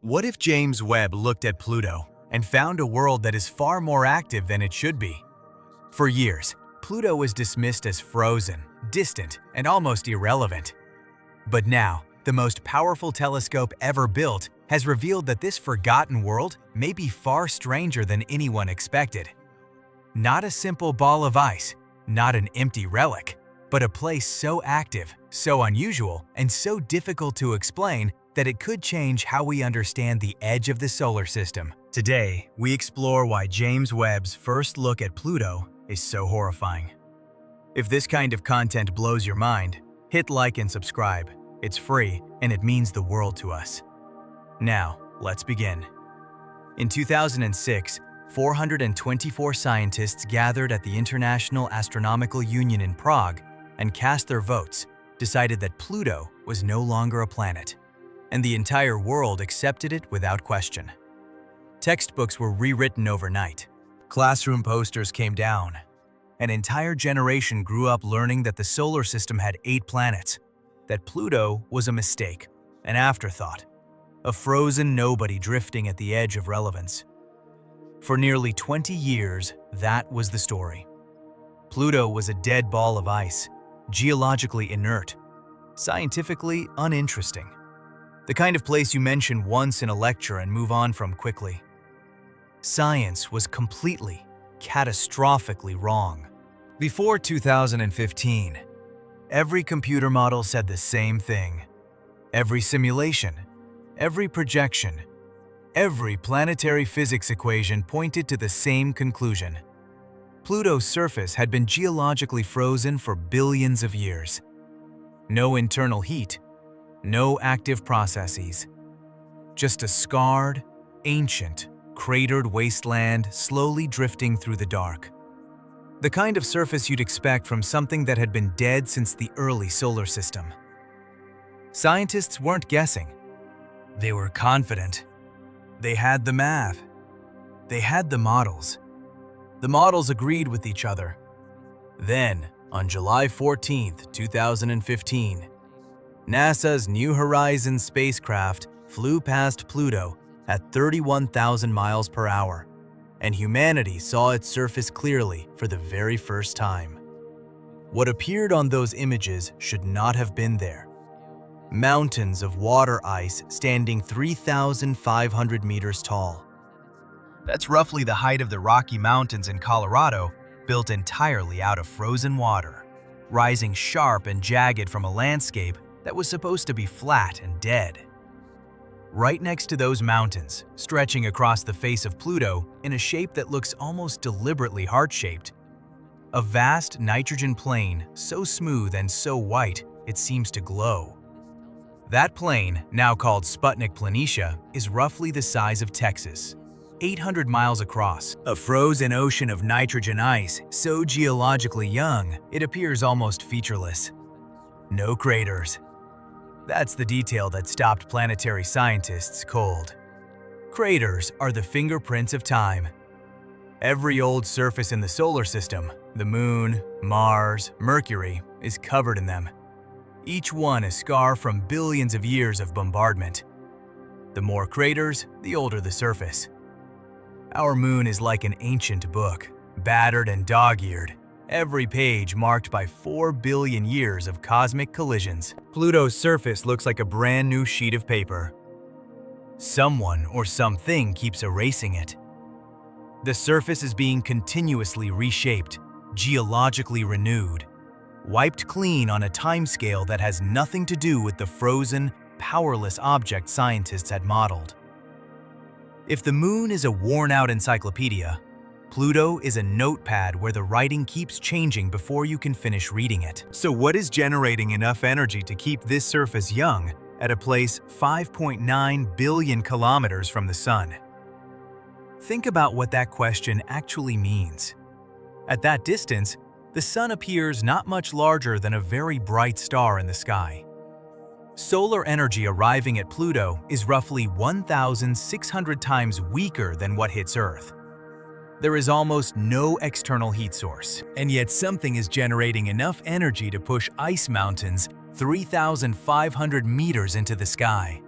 What if James Webb looked at Pluto and found a world that is far more active than it should be? For years, Pluto was dismissed as frozen, distant, and almost irrelevant. But now, the most powerful telescope ever built has revealed that this forgotten world may be far stranger than anyone expected. Not a simple ball of ice, not an empty relic, but a place so active, so unusual, and so difficult to explain that it could change how we understand the edge of the solar system. Today, we explore why James Webb's first look at Pluto is so horrifying. If this kind of content blows your mind, hit like and subscribe. It's free, and it means the world to us. Now, let's begin. In 2006, 424 scientists gathered at the International Astronomical Union in Prague and cast their votes, decided that Pluto was no longer a planet, and the entire world accepted it without question. Textbooks were rewritten overnight. Classroom posters came down. An entire generation grew up learning that the solar system had 8 planets, that Pluto was a mistake, an afterthought, a frozen nobody drifting at the edge of relevance. For nearly 20 years, that was the story. Pluto was a dead ball of ice, geologically inert, scientifically uninteresting. The kind of place you mention once in a lecture and move on from quickly. Science was completely, catastrophically wrong. Before 2015, every computer model said the same thing. Every simulation, every projection, every planetary physics equation pointed to the same conclusion. Pluto's surface had been geologically frozen for billions of years. No internal heat, no active processes. Just a scarred, ancient, cratered wasteland slowly drifting through the dark. The kind of surface you'd expect from something that had been dead since the early solar system. Scientists weren't guessing. They were confident. They had the math. They had the models. The models agreed with each other. Then, on July 14, 2015, NASA's New Horizons spacecraft flew past Pluto at 31,000 miles per hour, and humanity saw its surface clearly for the very first time. What appeared on those images should not have been there. Mountains of water ice standing 3,500 meters tall. That's roughly the height of the Rocky Mountains in Colorado, built entirely out of frozen water, rising sharp and jagged from a landscape that was supposed to be flat and dead. Right next to those mountains, stretching across the face of Pluto in a shape that looks almost deliberately heart-shaped, a vast nitrogen plain so smooth and so white it seems to glow. That plain, now called Sputnik Planitia, is roughly the size of Texas, 800 miles across, a frozen ocean of nitrogen ice so geologically young it appears almost featureless. No craters. That's the detail that stopped planetary scientists cold. Craters are the fingerprints of time. Every old surface in the solar system, the Moon, Mars, Mercury, is covered in them. Each one a scar from billions of years of bombardment. The more craters, the older the surface. Our Moon is like an ancient book, battered and dog-eared, every page marked by 4 billion years of cosmic collisions. Pluto's surface looks like a brand new sheet of paper. Someone or something keeps erasing it. The surface is being continuously reshaped, geologically renewed, wiped clean on a timescale that has nothing to do with the frozen, powerless object scientists had modeled. If the Moon is a worn-out encyclopedia, Pluto is a notepad where the writing keeps changing before you can finish reading it. So what is generating enough energy to keep this surface young at a place 5.9 billion kilometers from the Sun? Think about what that question actually means. At that distance, the Sun appears not much larger than a very bright star in the sky. Solar energy arriving at Pluto is roughly 1,600 times weaker than what hits Earth. There is almost no external heat source, and yet something is generating enough energy to push ice mountains 3,500 meters into the sky.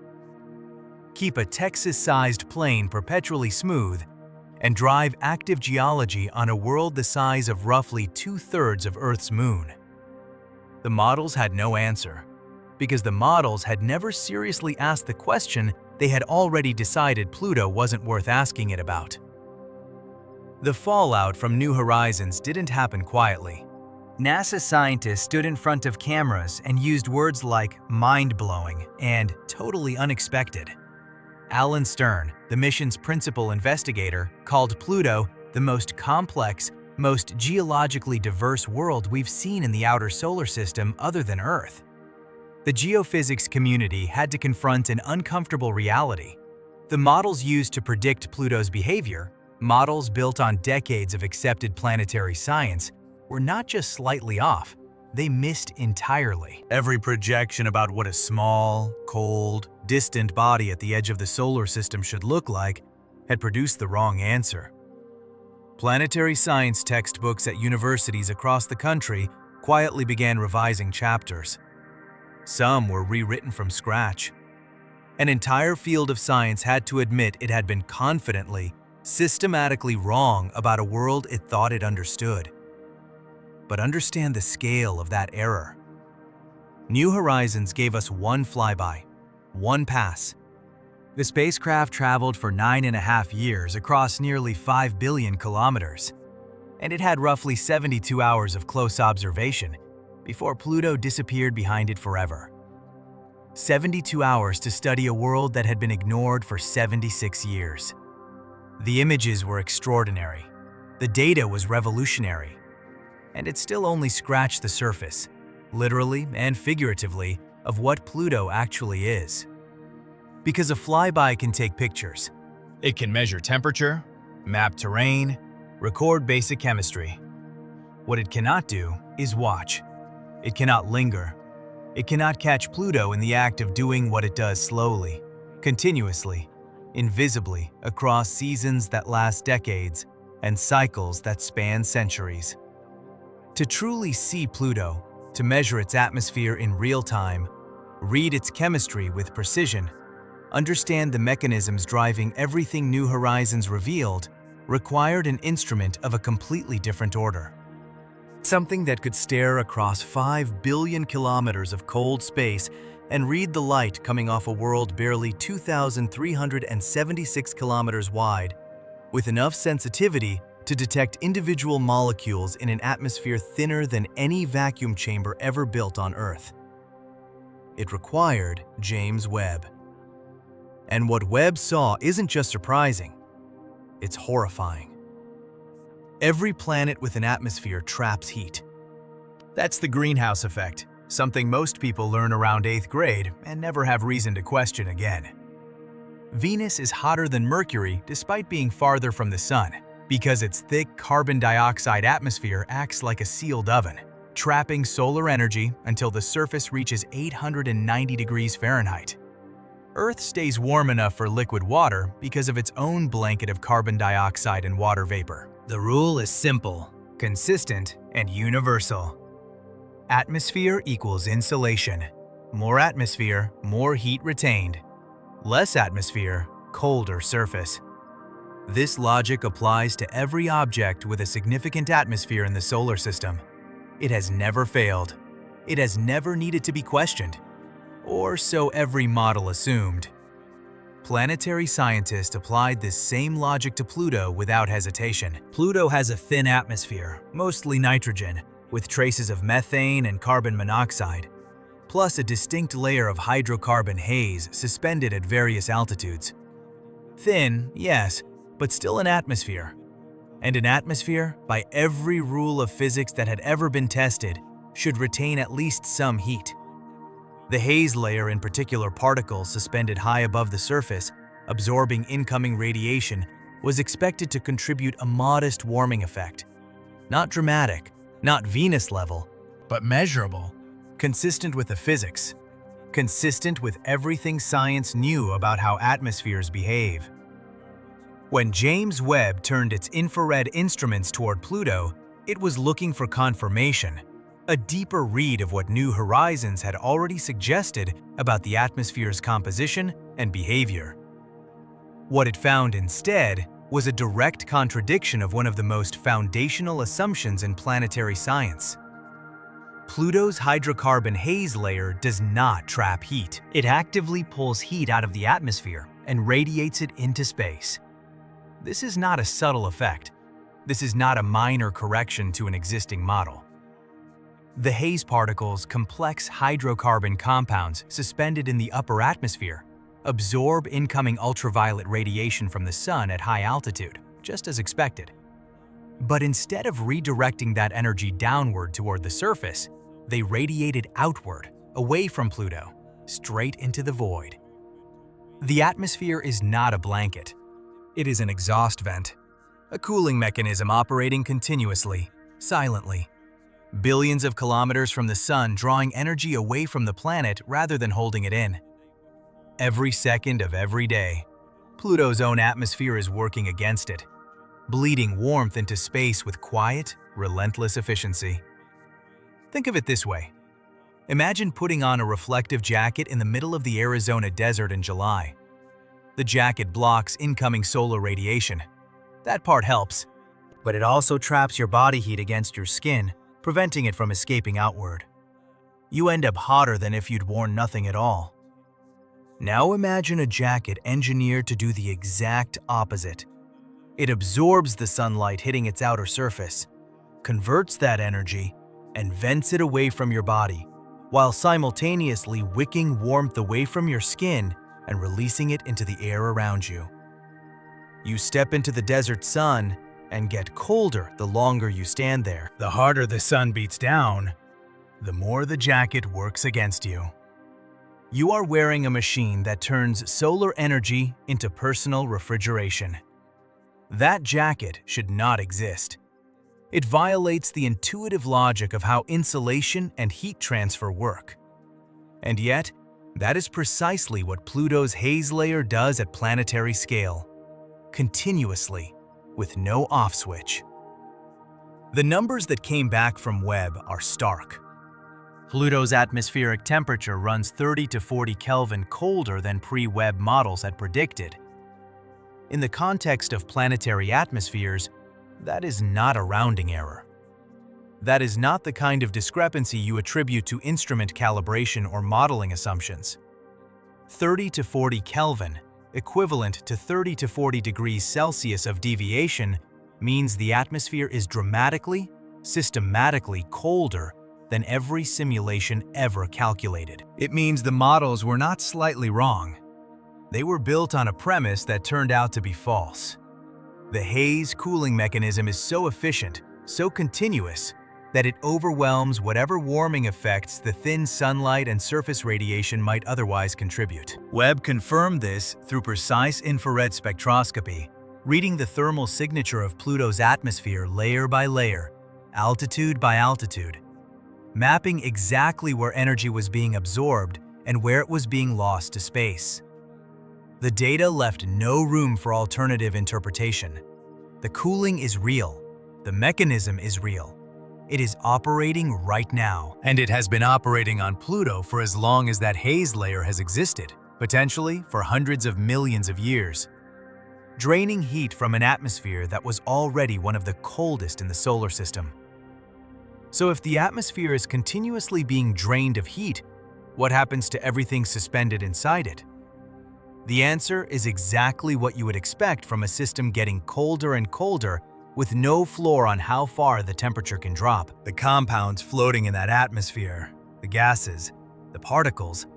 keep a Texas-sized plain perpetually smooth, and drive active geology on a world the size of roughly 2/3 of Earth's moon? The models had no answer, because the models had never seriously asked the question they had already decided Pluto wasn't worth asking it about. The fallout from New Horizons didn't happen quietly. NASA scientists stood in front of cameras and used words like mind-blowing and totally unexpected. Alan Stern, the mission's principal investigator, called Pluto the most complex, most geologically diverse world we've seen in the outer solar system other than Earth. The geophysics community had to confront an uncomfortable reality. The models used to predict Pluto's behavior, models built on decades of accepted planetary science, were not just slightly off, they missed entirely. Every projection about what a small, cold, distant body at the edge of the solar system should look like had produced the wrong answer. Planetary science textbooks at universities across the country quietly began revising chapters. Some were rewritten from scratch. An entire field of science had to admit it had been confidently, systematically wrong about a world it thought it understood. But understand the scale of that error. New Horizons gave us one flyby, one pass. The spacecraft traveled for 9.5 years across nearly 5 billion kilometers, and it had roughly 72 hours of close observation before Pluto disappeared behind it forever. 72 hours to study a world that had been ignored for 76 years. The images were extraordinary. The data was revolutionary. And it still only scratched the surface, literally and figuratively, of what Pluto actually is. Because a flyby can take pictures. It can measure temperature, map terrain, record basic chemistry. What it cannot do is watch. It cannot linger. It cannot catch Pluto in the act of doing what it does slowly, continuously, invisibly across seasons that last decades and cycles that span centuries. To truly see Pluto, to measure its atmosphere in real time, read its chemistry with precision, understand the mechanisms driving everything New Horizons revealed, required an instrument of a completely different order. Something that could stare across 5 billion kilometers of cold space and read the light coming off a world barely 2,376 kilometers wide, with enough sensitivity to detect individual molecules in an atmosphere thinner than any vacuum chamber ever built on Earth. It required James Webb. And what Webb saw isn't just surprising, it's horrifying. Every planet with an atmosphere traps heat. That's the greenhouse effect, something most people learn around 8th grade and never have reason to question again. Venus is hotter than Mercury despite being farther from the Sun, because its thick carbon dioxide atmosphere acts like a sealed oven, trapping solar energy until the surface reaches 890 degrees Fahrenheit. Earth stays warm enough for liquid water because of its own blanket of carbon dioxide and water vapor. The rule is simple, consistent, and universal. Atmosphere equals insulation. More atmosphere, more heat retained. Less atmosphere, colder surface. This logic applies to every object with a significant atmosphere in the solar system. It has never failed. It has never needed to be questioned. Or so every model assumed. Planetary scientists applied this same logic to Pluto without hesitation. Pluto has a thin atmosphere, mostly nitrogen, with traces of methane and carbon monoxide, plus a distinct layer of hydrocarbon haze suspended at various altitudes. Thin, yes, but still an atmosphere. And an atmosphere, by every rule of physics that had ever been tested, should retain at least some heat. The haze layer in particular particles suspended high above the surface, absorbing incoming radiation, was expected to contribute a modest warming effect. Not dramatic, not Venus level, but measurable, consistent with the physics, consistent with everything science knew about how atmospheres behave. When James Webb turned its infrared instruments toward Pluto, it was looking for confirmation, a deeper read of what New Horizons had already suggested about the atmosphere's composition and behavior. What it found instead was a direct contradiction of one of the most foundational assumptions in planetary science. Pluto's hydrocarbon haze layer does not trap heat. It actively pulls heat out of the atmosphere and radiates it into space. This is not a subtle effect. This is not a minor correction to an existing model. The haze particles, complex hydrocarbon compounds suspended in the upper atmosphere, absorb incoming ultraviolet radiation from the sun at high altitude, just as expected. But instead of redirecting that energy downward toward the surface, they radiated outward, away from Pluto, straight into the void. The atmosphere is not a blanket. It is an exhaust vent, a cooling mechanism operating continuously, silently. Billions of kilometers from the sun, drawing energy away from the planet rather than holding it in. Every second of every day, Pluto's own atmosphere is working against it, bleeding warmth into space with quiet, relentless efficiency. Think of it this way. Imagine putting on a reflective jacket in the middle of the Arizona desert in July. The jacket blocks incoming solar radiation. That part helps, but it also traps your body heat against your skin, preventing it from escaping outward. You end up hotter than if you'd worn nothing at all. Now imagine a jacket engineered to do the exact opposite. It absorbs the sunlight hitting its outer surface, converts that energy, and vents it away from your body, while simultaneously wicking warmth away from your skin and releasing it into the air around you. You step into the desert sun and get colder the longer you stand there. The harder the sun beats down, the more the jacket works against you. You are wearing a machine that turns solar energy into personal refrigeration. That jacket should not exist. It violates the intuitive logic of how insulation and heat transfer work. And yet, that is precisely what Pluto's haze layer does at planetary scale, continuously, with no off switch. The numbers that came back from Webb are stark. Pluto's atmospheric temperature runs 30 to 40 Kelvin colder than pre-Webb models had predicted. In the context of planetary atmospheres, that is not a rounding error. That is not the kind of discrepancy you attribute to instrument calibration or modeling assumptions. 30 to 40 Kelvin, equivalent to 30 to 40 degrees Celsius of deviation, means the atmosphere is dramatically, systematically colder than every simulation ever calculated. It means the models were not slightly wrong. They were built on a premise that turned out to be false. The haze cooling mechanism is so efficient, so continuous, that it overwhelms whatever warming effects the thin sunlight and surface radiation might otherwise contribute. Webb confirmed this through precise infrared spectroscopy, reading the thermal signature of Pluto's atmosphere layer by layer, altitude by altitude, mapping exactly where energy was being absorbed and where it was being lost to space. The data left no room for alternative interpretation. The cooling is real. The mechanism is real. It is operating right now. And it has been operating on Pluto for as long as that haze layer has existed, potentially for hundreds of millions of years, draining heat from an atmosphere that was already one of the coldest in the solar system. So if the atmosphere is continuously being drained of heat, what happens to everything suspended inside it? The answer is exactly what you would expect from a system getting colder and colder with no floor on how far the temperature can drop. The compounds floating in that atmosphere, the gases, the particles,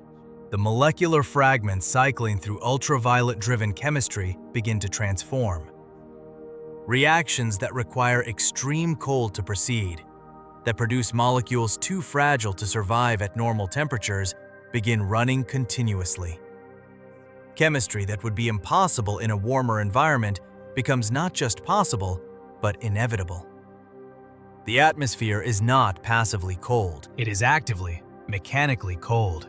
the molecular fragments cycling through ultraviolet-driven chemistry begin to transform. Reactions that require extreme cold to proceed, that produce molecules too fragile to survive at normal temperatures, begin running continuously. Chemistry that would be impossible in a warmer environment becomes not just possible, but inevitable. The atmosphere is not passively cold. It is actively, mechanically cold.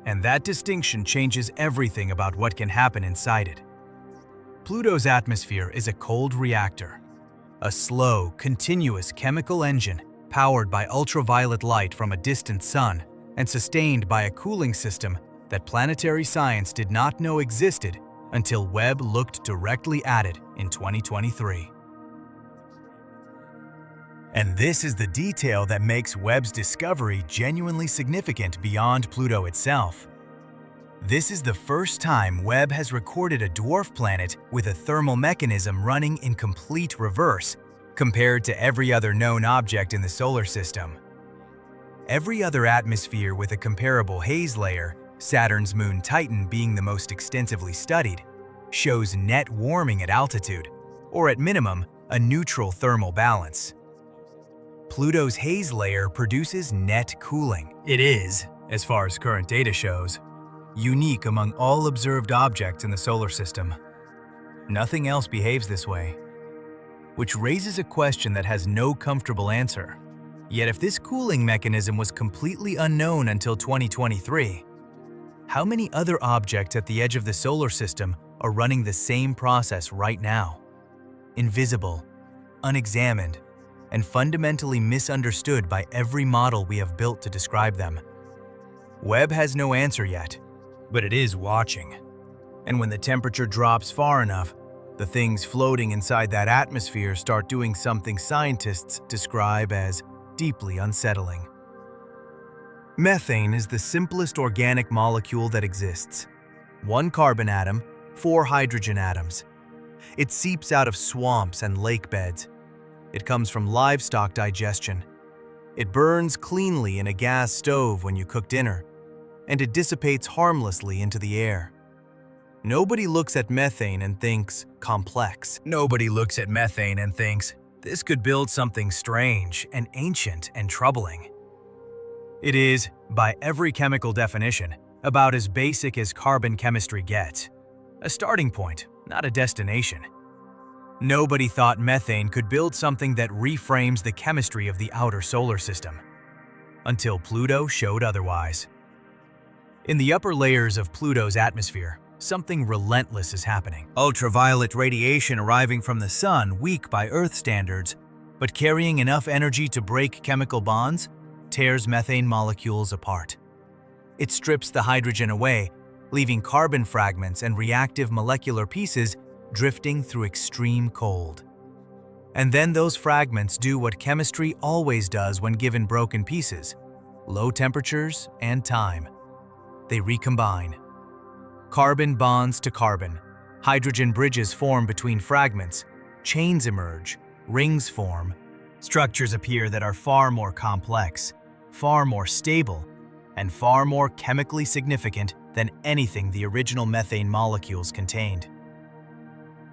And that distinction changes everything about what can happen inside it. Pluto's atmosphere is a cold reactor, a slow, continuous chemical engine powered by ultraviolet light from a distant sun and sustained by a cooling system that planetary science did not know existed until Webb looked directly at it in 2023. And this is the detail that makes Webb's discovery genuinely significant beyond Pluto itself. This is the first time Webb has recorded a dwarf planet with a thermal mechanism running in complete reverse compared to every other known object in the solar system. Every other atmosphere with a comparable haze layer, Saturn's moon Titan being the most extensively studied, shows net warming at altitude, or at minimum, a neutral thermal balance. Pluto's haze layer produces net cooling. It is, as far as current data shows, unique among all observed objects in the solar system. Nothing else behaves this way, which raises a question that has no comfortable answer. Yet if this cooling mechanism was completely unknown until 2023, how many other objects at the edge of the solar system are running the same process right now? Invisible, unexamined, and fundamentally misunderstood by every model we have built to describe them. Webb has no answer yet, but it is watching. And when the temperature drops far enough, the things floating inside that atmosphere start doing something scientists describe as deeply unsettling. Methane is the simplest organic molecule that exists. One carbon atom, 4 hydrogen atoms. It seeps out of swamps and lake beds. It comes from livestock digestion. It burns cleanly in a gas stove when you cook dinner, and it dissipates harmlessly into the air. Nobody looks at methane and thinks complex. Nobody looks at methane and thinks this could build something strange and ancient and troubling. It is, by every chemical definition, about as basic as carbon chemistry gets. A starting point, not a destination. Nobody thought methane could build something that reframes the chemistry of the outer solar system, until Pluto showed otherwise. In the upper layers of Pluto's atmosphere, something relentless is happening. Ultraviolet radiation arriving from the sun, weak by Earth standards, but carrying enough energy to break chemical bonds, tears methane molecules apart. It strips the hydrogen away, leaving carbon fragments and reactive molecular pieces drifting through extreme cold. And then those fragments do what chemistry always does when given broken pieces: low temperatures and time. They recombine. Carbon bonds to carbon, hydrogen bridges form between fragments, chains emerge, rings form. Structures appear that are far more complex, far more stable, and far more chemically significant than anything the original methane molecules contained.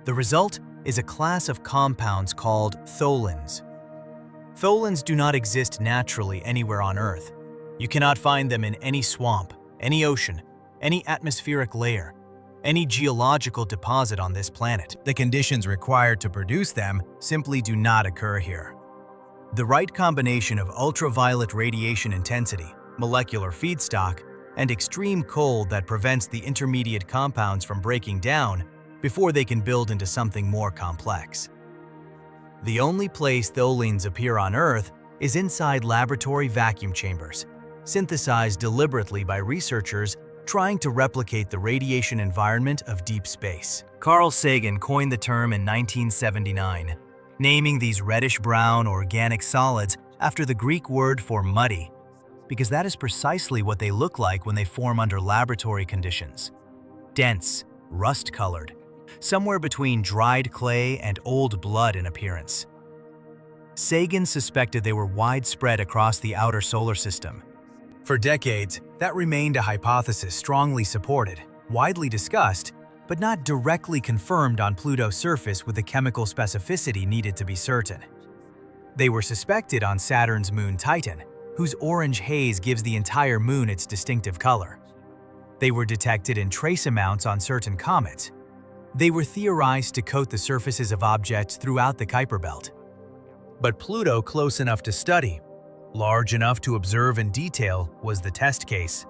The result is a class of compounds called tholins. Tholins do not exist naturally anywhere on Earth. You cannot find them in any swamp, any ocean, any atmospheric layer, any geological deposit on this planet. The conditions required to produce them simply do not occur here. The right combination of ultraviolet radiation intensity, molecular feedstock, and extreme cold that prevents the intermediate compounds from breaking down before they can build into something more complex. The only place tholins appear on Earth is inside laboratory vacuum chambers, synthesized deliberately by researchers trying to replicate the radiation environment of deep space. Carl Sagan coined the term in 1979, naming these reddish-brown organic solids after the Greek word for muddy, because that is precisely what they look like when they form under laboratory conditions. Dense, rust-colored, somewhere between dried clay and old blood in appearance. Sagan suspected they were widespread across the outer solar system. For decades, that remained a hypothesis strongly supported, widely discussed, but not directly confirmed on Pluto's surface with the chemical specificity needed to be certain. They were suspected on Saturn's moon Titan, whose orange haze gives the entire moon its distinctive color. They were detected in trace amounts on certain comets. They were theorized to coat the surfaces of objects throughout the Kuiper Belt. But Pluto, close enough to study, large enough to observe in detail, was the test case.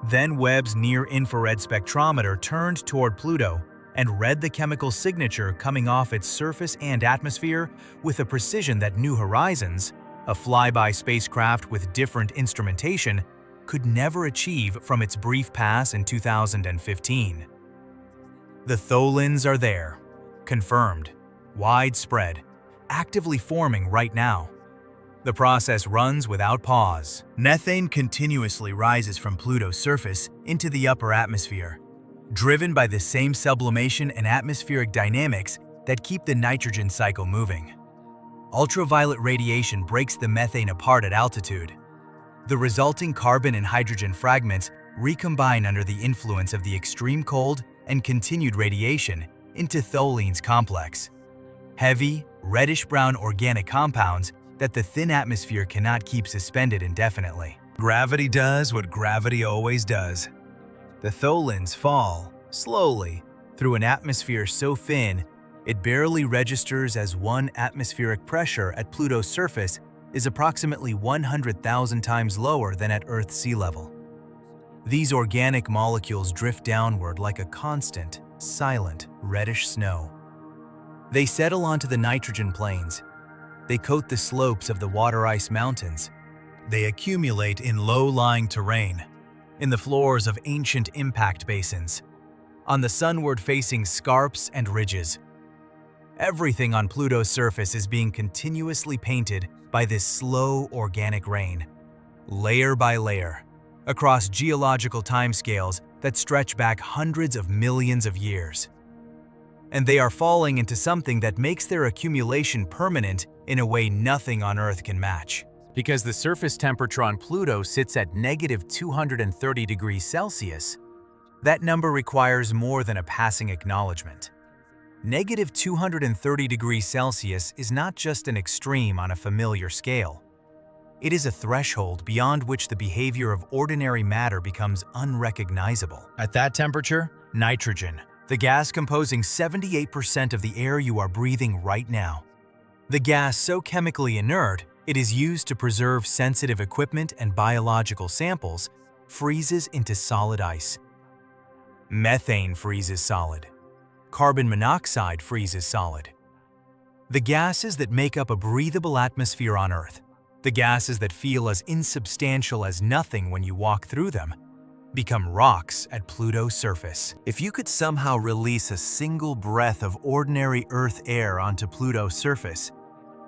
Then Webb's near-infrared spectrometer turned toward Pluto and read the chemical signature coming off its surface and atmosphere with a precision that New Horizons, a flyby spacecraft with different instrumentation, could never achieve from its brief pass in 2015. The tholins are there, confirmed, widespread, actively forming right now. The process runs without pause. Methane continuously rises from Pluto's surface into the upper atmosphere, driven by the same sublimation and atmospheric dynamics that keep the nitrogen cycle moving. Ultraviolet radiation breaks the methane apart at altitude. The resulting carbon and hydrogen fragments recombine under the influence of the extreme cold and continued radiation into tholins complex, heavy, reddish-brown organic compounds that the thin atmosphere cannot keep suspended indefinitely. Gravity does what gravity always does. The tholins fall, slowly, through an atmosphere so thin it barely registers as 1 atmospheric pressure at Pluto's surface is approximately 100,000 times lower than at Earth's sea level. These organic molecules drift downward like a constant, silent, reddish snow. They settle onto the nitrogen plains. They coat the slopes of the water ice mountains. They accumulate in low-lying terrain, in the floors of ancient impact basins, on the sunward-facing scarps and ridges. Everything on Pluto's surface is being continuously painted by this slow organic rain, layer by layer, across geological timescales that stretch back hundreds of millions of years. And they are falling into something that makes their accumulation permanent in a way nothing on Earth can match. Because the surface temperature on Pluto sits at -230 degrees Celsius, that number requires more than a passing acknowledgement. -230 degrees Celsius is not just an extreme on a familiar scale. It is a threshold beyond which the behavior of ordinary matter becomes unrecognizable. At that temperature, nitrogen, the gas composing 78% of the air you are breathing right now. The gas so chemically inert, it is used to preserve sensitive equipment and biological samples, freezes into solid ice. Methane freezes solid. Carbon monoxide freezes solid. The gases that make up a breathable atmosphere on Earth, the gases that feel as insubstantial as nothing when you walk through them, become rocks at Pluto's surface. If you could somehow release a single breath of ordinary Earth air onto Pluto's surface,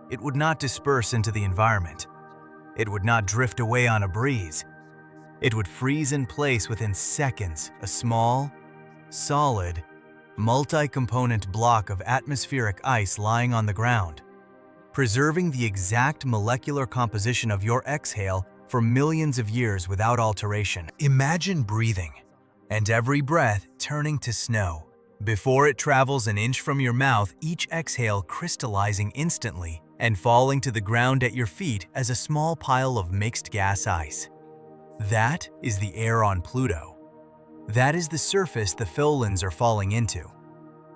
it would not disperse into the environment. It would not drift away on a breeze. It would freeze in place within seconds, a small, solid, multi-component block of atmospheric ice lying on the ground, preserving the exact molecular composition of your exhale for millions of years without alteration. Imagine breathing, and every breath turning to snow. Before it travels an inch from your mouth, each exhale crystallizing instantly and falling to the ground at your feet as a small pile of mixed gas ice. That is the air on Pluto. That is the surface the tholins are falling into.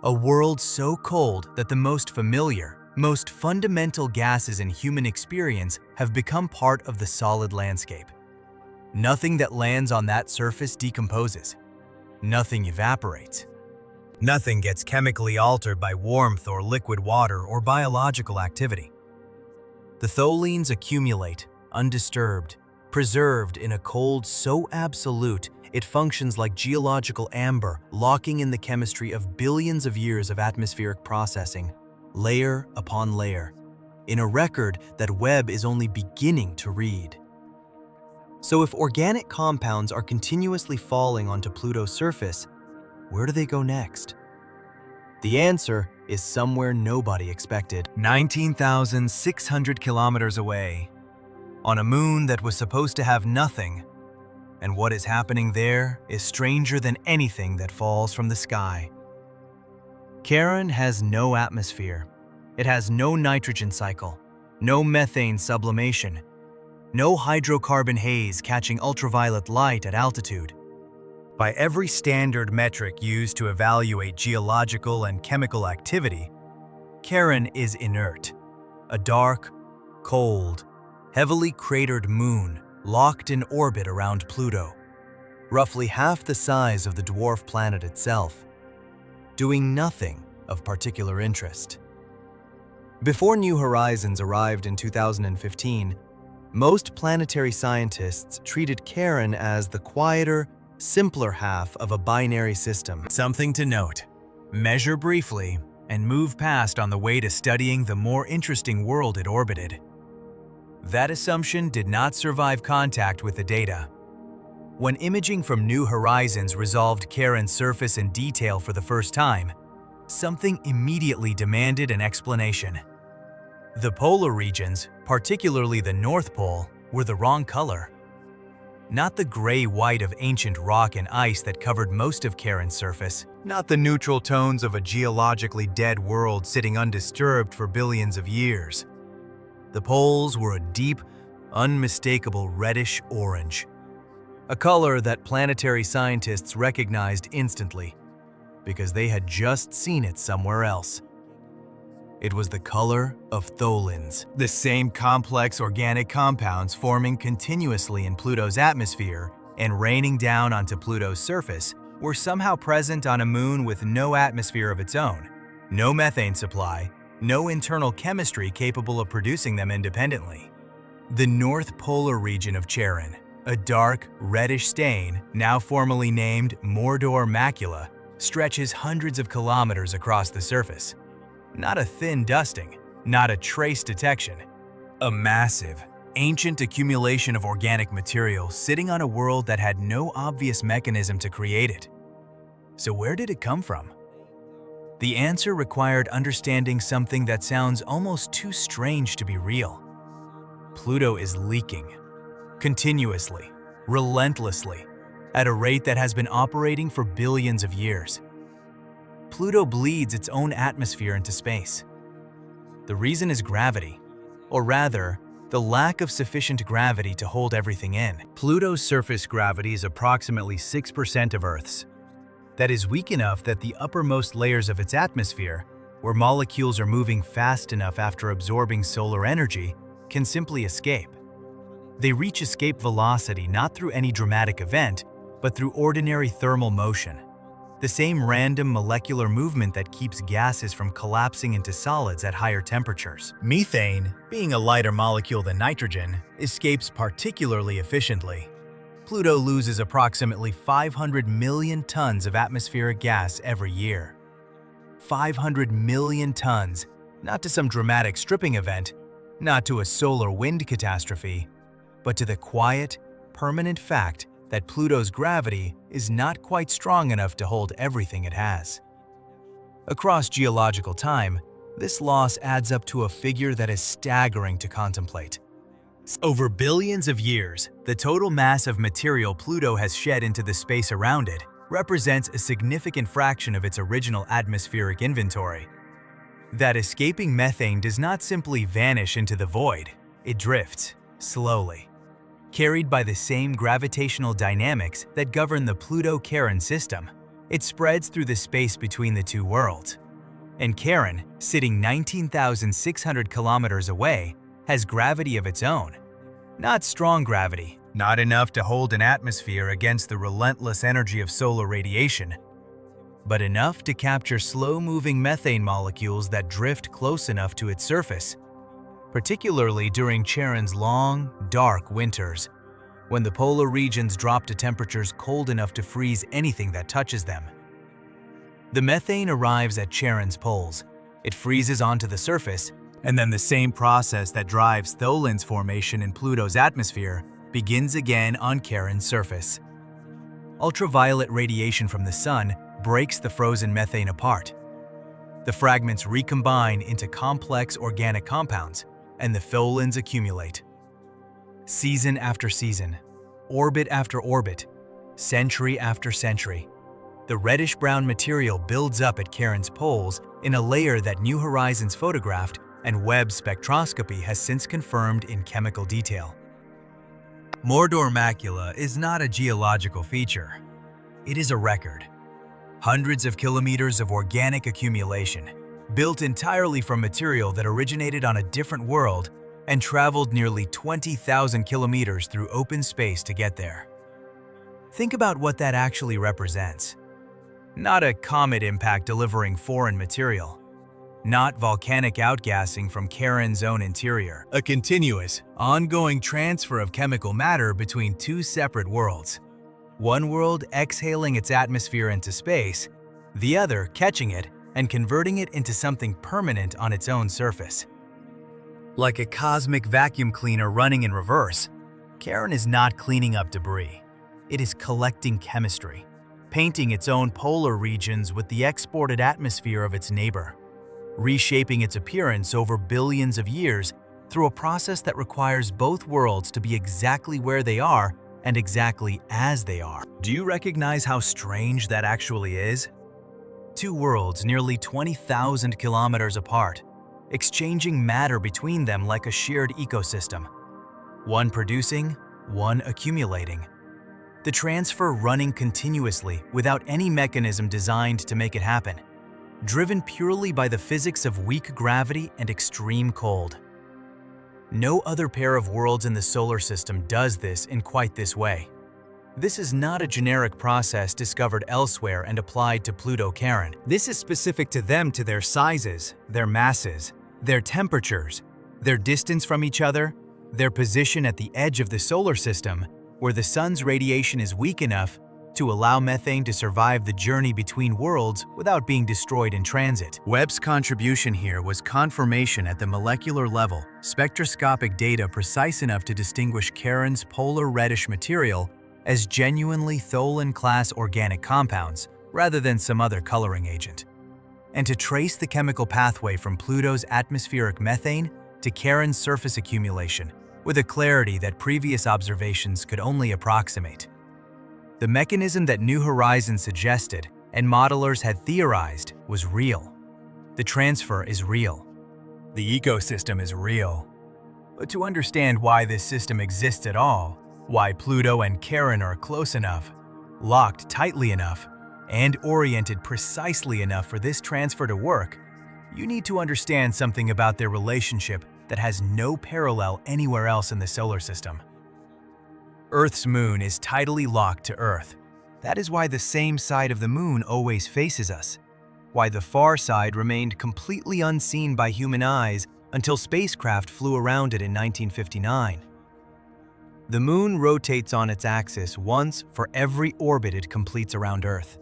A world so cold that the most familiar, most fundamental gases in human experience have become part of the solid landscape. Nothing that lands on that surface decomposes. Nothing evaporates. Nothing gets chemically altered by warmth or liquid water or biological activity. The tholins accumulate, undisturbed, preserved in a cold so absolute it functions like geological amber, locking in the chemistry of billions of years of atmospheric processing, layer upon layer, in a record that Webb is only beginning to read. So if organic compounds are continuously falling onto Pluto's surface, where do they go next? The answer is somewhere nobody expected. 19,600 kilometers away, on a moon that was supposed to have nothing, and what is happening there is stranger than anything that falls from the sky. Charon has no atmosphere. It has no nitrogen cycle, no methane sublimation, no hydrocarbon haze catching ultraviolet light at altitude. By every standard metric used to evaluate geological and chemical activity, Charon is inert, a dark, cold, heavily cratered moon locked in orbit around Pluto, roughly half the size of the dwarf planet itself, doing nothing of particular interest. Before New Horizons arrived in 2015, most planetary scientists treated Charon as the quieter, simpler half of a binary system. Something to note, measure briefly, and move past on the way to studying the more interesting world it orbited. That assumption did not survive contact with the data. When imaging from New Horizons resolved Charon's surface in detail for the first time, something immediately demanded an explanation. The polar regions, particularly the North Pole, were the wrong color. Not the gray-white of ancient rock and ice that covered most of Charon's surface, not the neutral tones of a geologically dead world sitting undisturbed for billions of years. The poles were a deep, unmistakable reddish orange, a color that planetary scientists recognized instantly because they had just seen it somewhere else. It was the color of tholins, the same complex organic compounds forming continuously in Pluto's atmosphere and raining down onto Pluto's surface were somehow present on a moon with no atmosphere of its own, no methane supply, no internal chemistry capable of producing them independently. The North Polar region of Charon, a dark, reddish stain, now formally named Mordor Macula, stretches hundreds of kilometers across the surface. Not a thin dusting, not a trace detection. A massive, ancient accumulation of organic material sitting on a world that had no obvious mechanism to create it. So where did it come from? The answer required understanding something that sounds almost too strange to be real. Pluto is leaking. Continuously, relentlessly, at a rate that has been operating for billions of years. Pluto bleeds its own atmosphere into space. The reason is gravity, or rather, the lack of sufficient gravity to hold everything in. Pluto's surface gravity is approximately 6% of Earth's. That is weak enough that the uppermost layers of its atmosphere, where molecules are moving fast enough after absorbing solar energy, can simply escape. They reach escape velocity not through any dramatic event, but through ordinary thermal motion, the same random molecular movement that keeps gases from collapsing into solids at higher temperatures. Methane, being a lighter molecule than nitrogen, escapes particularly efficiently. Pluto loses approximately 500 million tons of atmospheric gas every year. 500 million tons, not to some dramatic stripping event, not to a solar wind catastrophe, but to the quiet, permanent fact that Pluto's gravity is not quite strong enough to hold everything it has. Across geological time, this loss adds up to a figure that is staggering to contemplate. Over billions of years, the total mass of material Pluto has shed into the space around it represents a significant fraction of its original atmospheric inventory. That escaping methane does not simply vanish into the void, it drifts, slowly, carried by the same gravitational dynamics that govern the Pluto-Charon system. It spreads through the space between the two worlds. And Charon, sitting 19,600 kilometers away, has gravity of its own. Not strong gravity, not enough to hold an atmosphere against the relentless energy of solar radiation, but enough to capture slow-moving methane molecules that drift close enough to its surface, particularly during Charon's long, dark winters, when the polar regions drop to temperatures cold enough to freeze anything that touches them. The methane arrives at Charon's poles, it freezes onto the surface, and then the same process that drives tholins formation in Pluto's atmosphere begins again on Charon's surface. Ultraviolet radiation from the sun breaks the frozen methane apart. The fragments recombine into complex organic compounds, and the tholins accumulate. Season after season, orbit after orbit, century after century, the reddish-brown material builds up at Charon's poles in a layer that New Horizons photographed and Webb spectroscopy has since confirmed in chemical detail. Mordor Macula is not a geological feature. It is a record. Hundreds of kilometers of organic accumulation, built entirely from material that originated on a different world and traveled nearly 20,000 kilometers through open space to get there. Think about what that actually represents. Not a comet impact delivering foreign material. Not volcanic outgassing from Charon's own interior. A continuous, ongoing transfer of chemical matter between two separate worlds. One world exhaling its atmosphere into space, the other catching it and converting it into something permanent on its own surface. Like a cosmic vacuum cleaner running in reverse, Charon is not cleaning up debris. It is collecting chemistry, painting its own polar regions with the exported atmosphere of its neighbor, reshaping its appearance over billions of years through a process that requires both worlds to be exactly where they are and exactly as they are. Do you recognize how strange that actually is? Two worlds nearly 20,000 kilometers apart, exchanging matter between them like a shared ecosystem. One producing, one accumulating. The transfer running continuously without any mechanism designed to make it happen, driven purely by the physics of weak gravity and extreme cold. No other pair of worlds in the solar system does this in quite this way. This is not a generic process discovered elsewhere and applied to Pluto-Charon. This is specific to them, to their sizes, their masses, their temperatures, their distance from each other, their position at the edge of the solar system, where the sun's radiation is weak enough to allow methane to survive the journey between worlds without being destroyed in transit. Webb's contribution here was confirmation at the molecular level, spectroscopic data precise enough to distinguish Charon's polar reddish material as genuinely tholin-class organic compounds rather than some other coloring agent, and to trace the chemical pathway from Pluto's atmospheric methane to Charon's surface accumulation with a clarity that previous observations could only approximate. The mechanism that New Horizons suggested and modelers had theorized was real. The transfer is real. The ecosystem is real. But to understand why this system exists at all, why Pluto and Charon are close enough, locked tightly enough, and oriented precisely enough for this transfer to work, you need to understand something about their relationship that has no parallel anywhere else in the solar system. Earth's moon is tidally locked to Earth. That is why the same side of the moon always faces us, why the far side remained completely unseen by human eyes until spacecraft flew around it in 1959. The moon rotates on its axis once for every orbit it completes around Earth,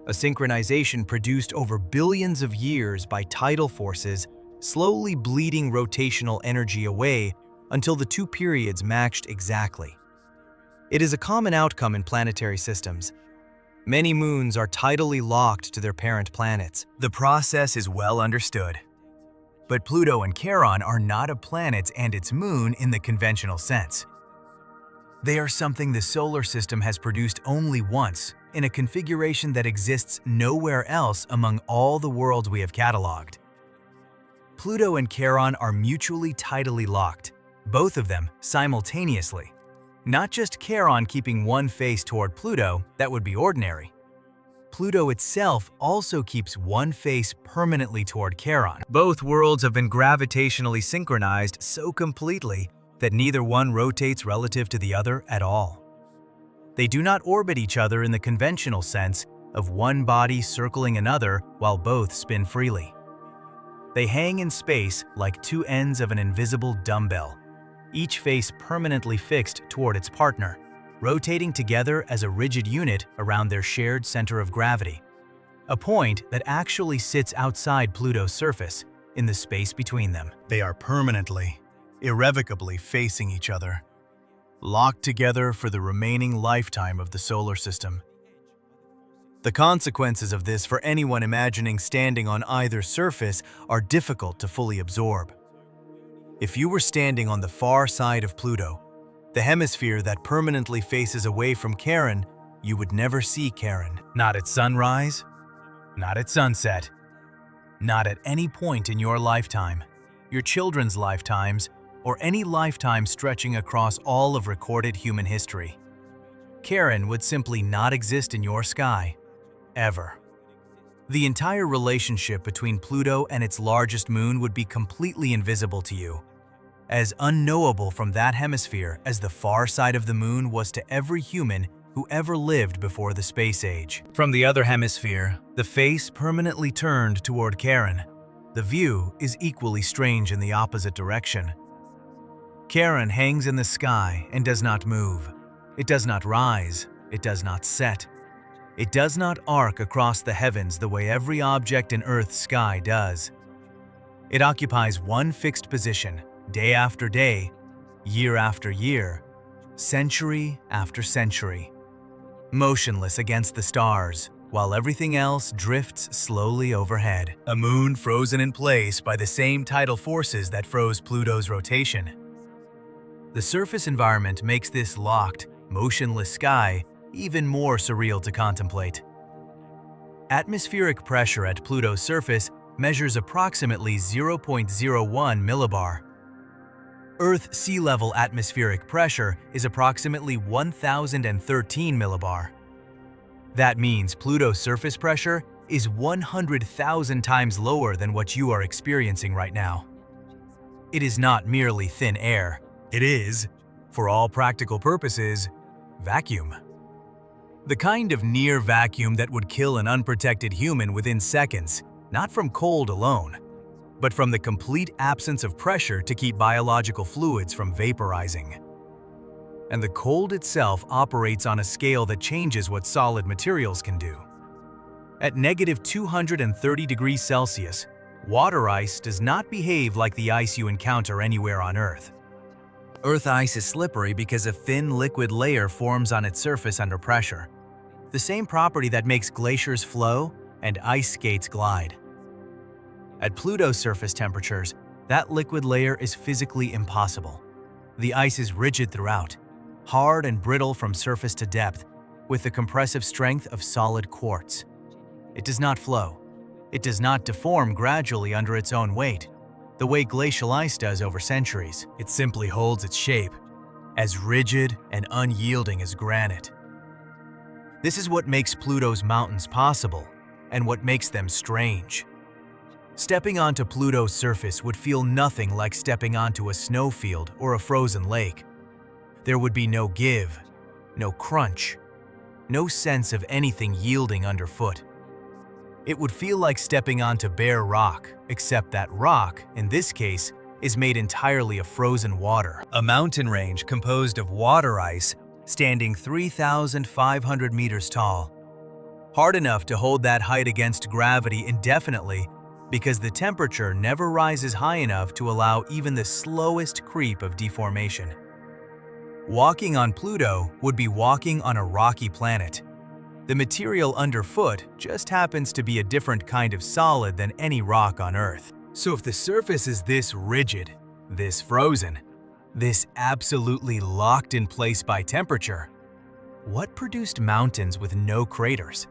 a synchronization produced over billions of years by tidal forces slowly bleeding rotational energy away until the two periods matched exactly. It is a common outcome in planetary systems. Many moons are tidally locked to their parent planets. The process is well understood. But Pluto and Charon are not a planet and its moon in the conventional sense. They are something the solar system has produced only once, in a configuration that exists nowhere else among all the worlds we have cataloged. Pluto and Charon are mutually tidally locked, both of them simultaneously. Not just Charon keeping one face toward Pluto, that would be ordinary. Pluto itself also keeps one face permanently toward Charon. Both worlds have been gravitationally synchronized so completely that neither one rotates relative to the other at all. They do not orbit each other in the conventional sense of one body circling another while both spin freely. They hang in space like two ends of an invisible dumbbell, each face permanently fixed toward its partner, rotating together as a rigid unit around their shared center of gravity, a point that actually sits outside Pluto's surface, in the space between them. They are permanently, irrevocably facing each other, locked together for the remaining lifetime of the solar system. The consequences of this for anyone imagining standing on either surface are difficult to fully absorb. If you were standing on the far side of Pluto, the hemisphere that permanently faces away from Charon, you would never see Charon. Not at sunrise, not at sunset, not at any point in your lifetime, your children's lifetimes, or any lifetime stretching across all of recorded human history. Charon would simply not exist in your sky, ever. The entire relationship between Pluto and its largest moon would be completely invisible to you, as unknowable from that hemisphere as the far side of the moon was to every human who ever lived before the space age. From the other hemisphere, the face permanently turned toward Charon, the view is equally strange in the opposite direction. Charon hangs in the sky and does not move. It does not rise. It does not set. It does not arc across the heavens the way every object in Earth's sky does. It occupies one fixed position, day after day, year after year, century after century, motionless against the stars, while everything else drifts slowly overhead. A moon frozen in place by the same tidal forces that froze Pluto's rotation. The surface environment makes this locked, motionless sky even more surreal to contemplate. Atmospheric pressure at Pluto's surface measures approximately 0.01 millibar. Earth sea level atmospheric pressure is approximately 1,013 millibar. That means Pluto's surface pressure is 100,000 times lower than what you are experiencing right now. It is not merely thin air. It is, for all practical purposes, vacuum. The kind of near vacuum that would kill an unprotected human within seconds, not from cold alone, but from the complete absence of pressure to keep biological fluids from vaporizing. And the cold itself operates on a scale that changes what solid materials can do. At -230 degrees Celsius, water ice does not behave like the ice you encounter anywhere on Earth. Earth ice is slippery because a thin liquid layer forms on its surface under pressure, the same property that makes glaciers flow and ice skates glide. At Pluto's surface temperatures, that liquid layer is physically impossible. The ice is rigid throughout, hard and brittle from surface to depth, with the compressive strength of solid quartz. It does not flow. It does not deform gradually under its own weight, the way glacial ice does over centuries. It simply holds its shape, as rigid and unyielding as granite. This is what makes Pluto's mountains possible, and what makes them strange. Stepping onto Pluto's surface would feel nothing like stepping onto a snowfield or a frozen lake. There would be no give, no crunch, no sense of anything yielding underfoot. It would feel like stepping onto bare rock, except that rock, in this case, is made entirely of frozen water. A mountain range composed of water ice standing 3,500 meters tall. Hard enough to hold that height against gravity indefinitely because the temperature never rises high enough to allow even the slowest creep of deformation. Walking on Pluto would be walking on a rocky planet. The material underfoot just happens to be a different kind of solid than any rock on Earth. So if the surface is this rigid, this frozen, this absolutely locked in place by temperature, what produced mountains with no craters?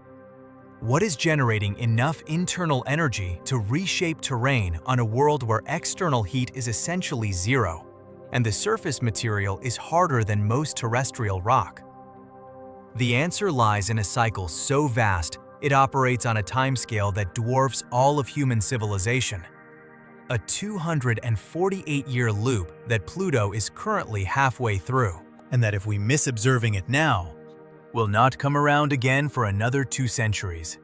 What is generating enough internal energy to reshape terrain on a world where external heat is essentially zero, and the surface material is harder than most terrestrial rock? The answer lies in a cycle so vast it operates on a timescale that dwarfs all of human civilization. A 248-year loop that Pluto is currently halfway through, and that if we miss observing it now, will not come around again for another 2 centuries.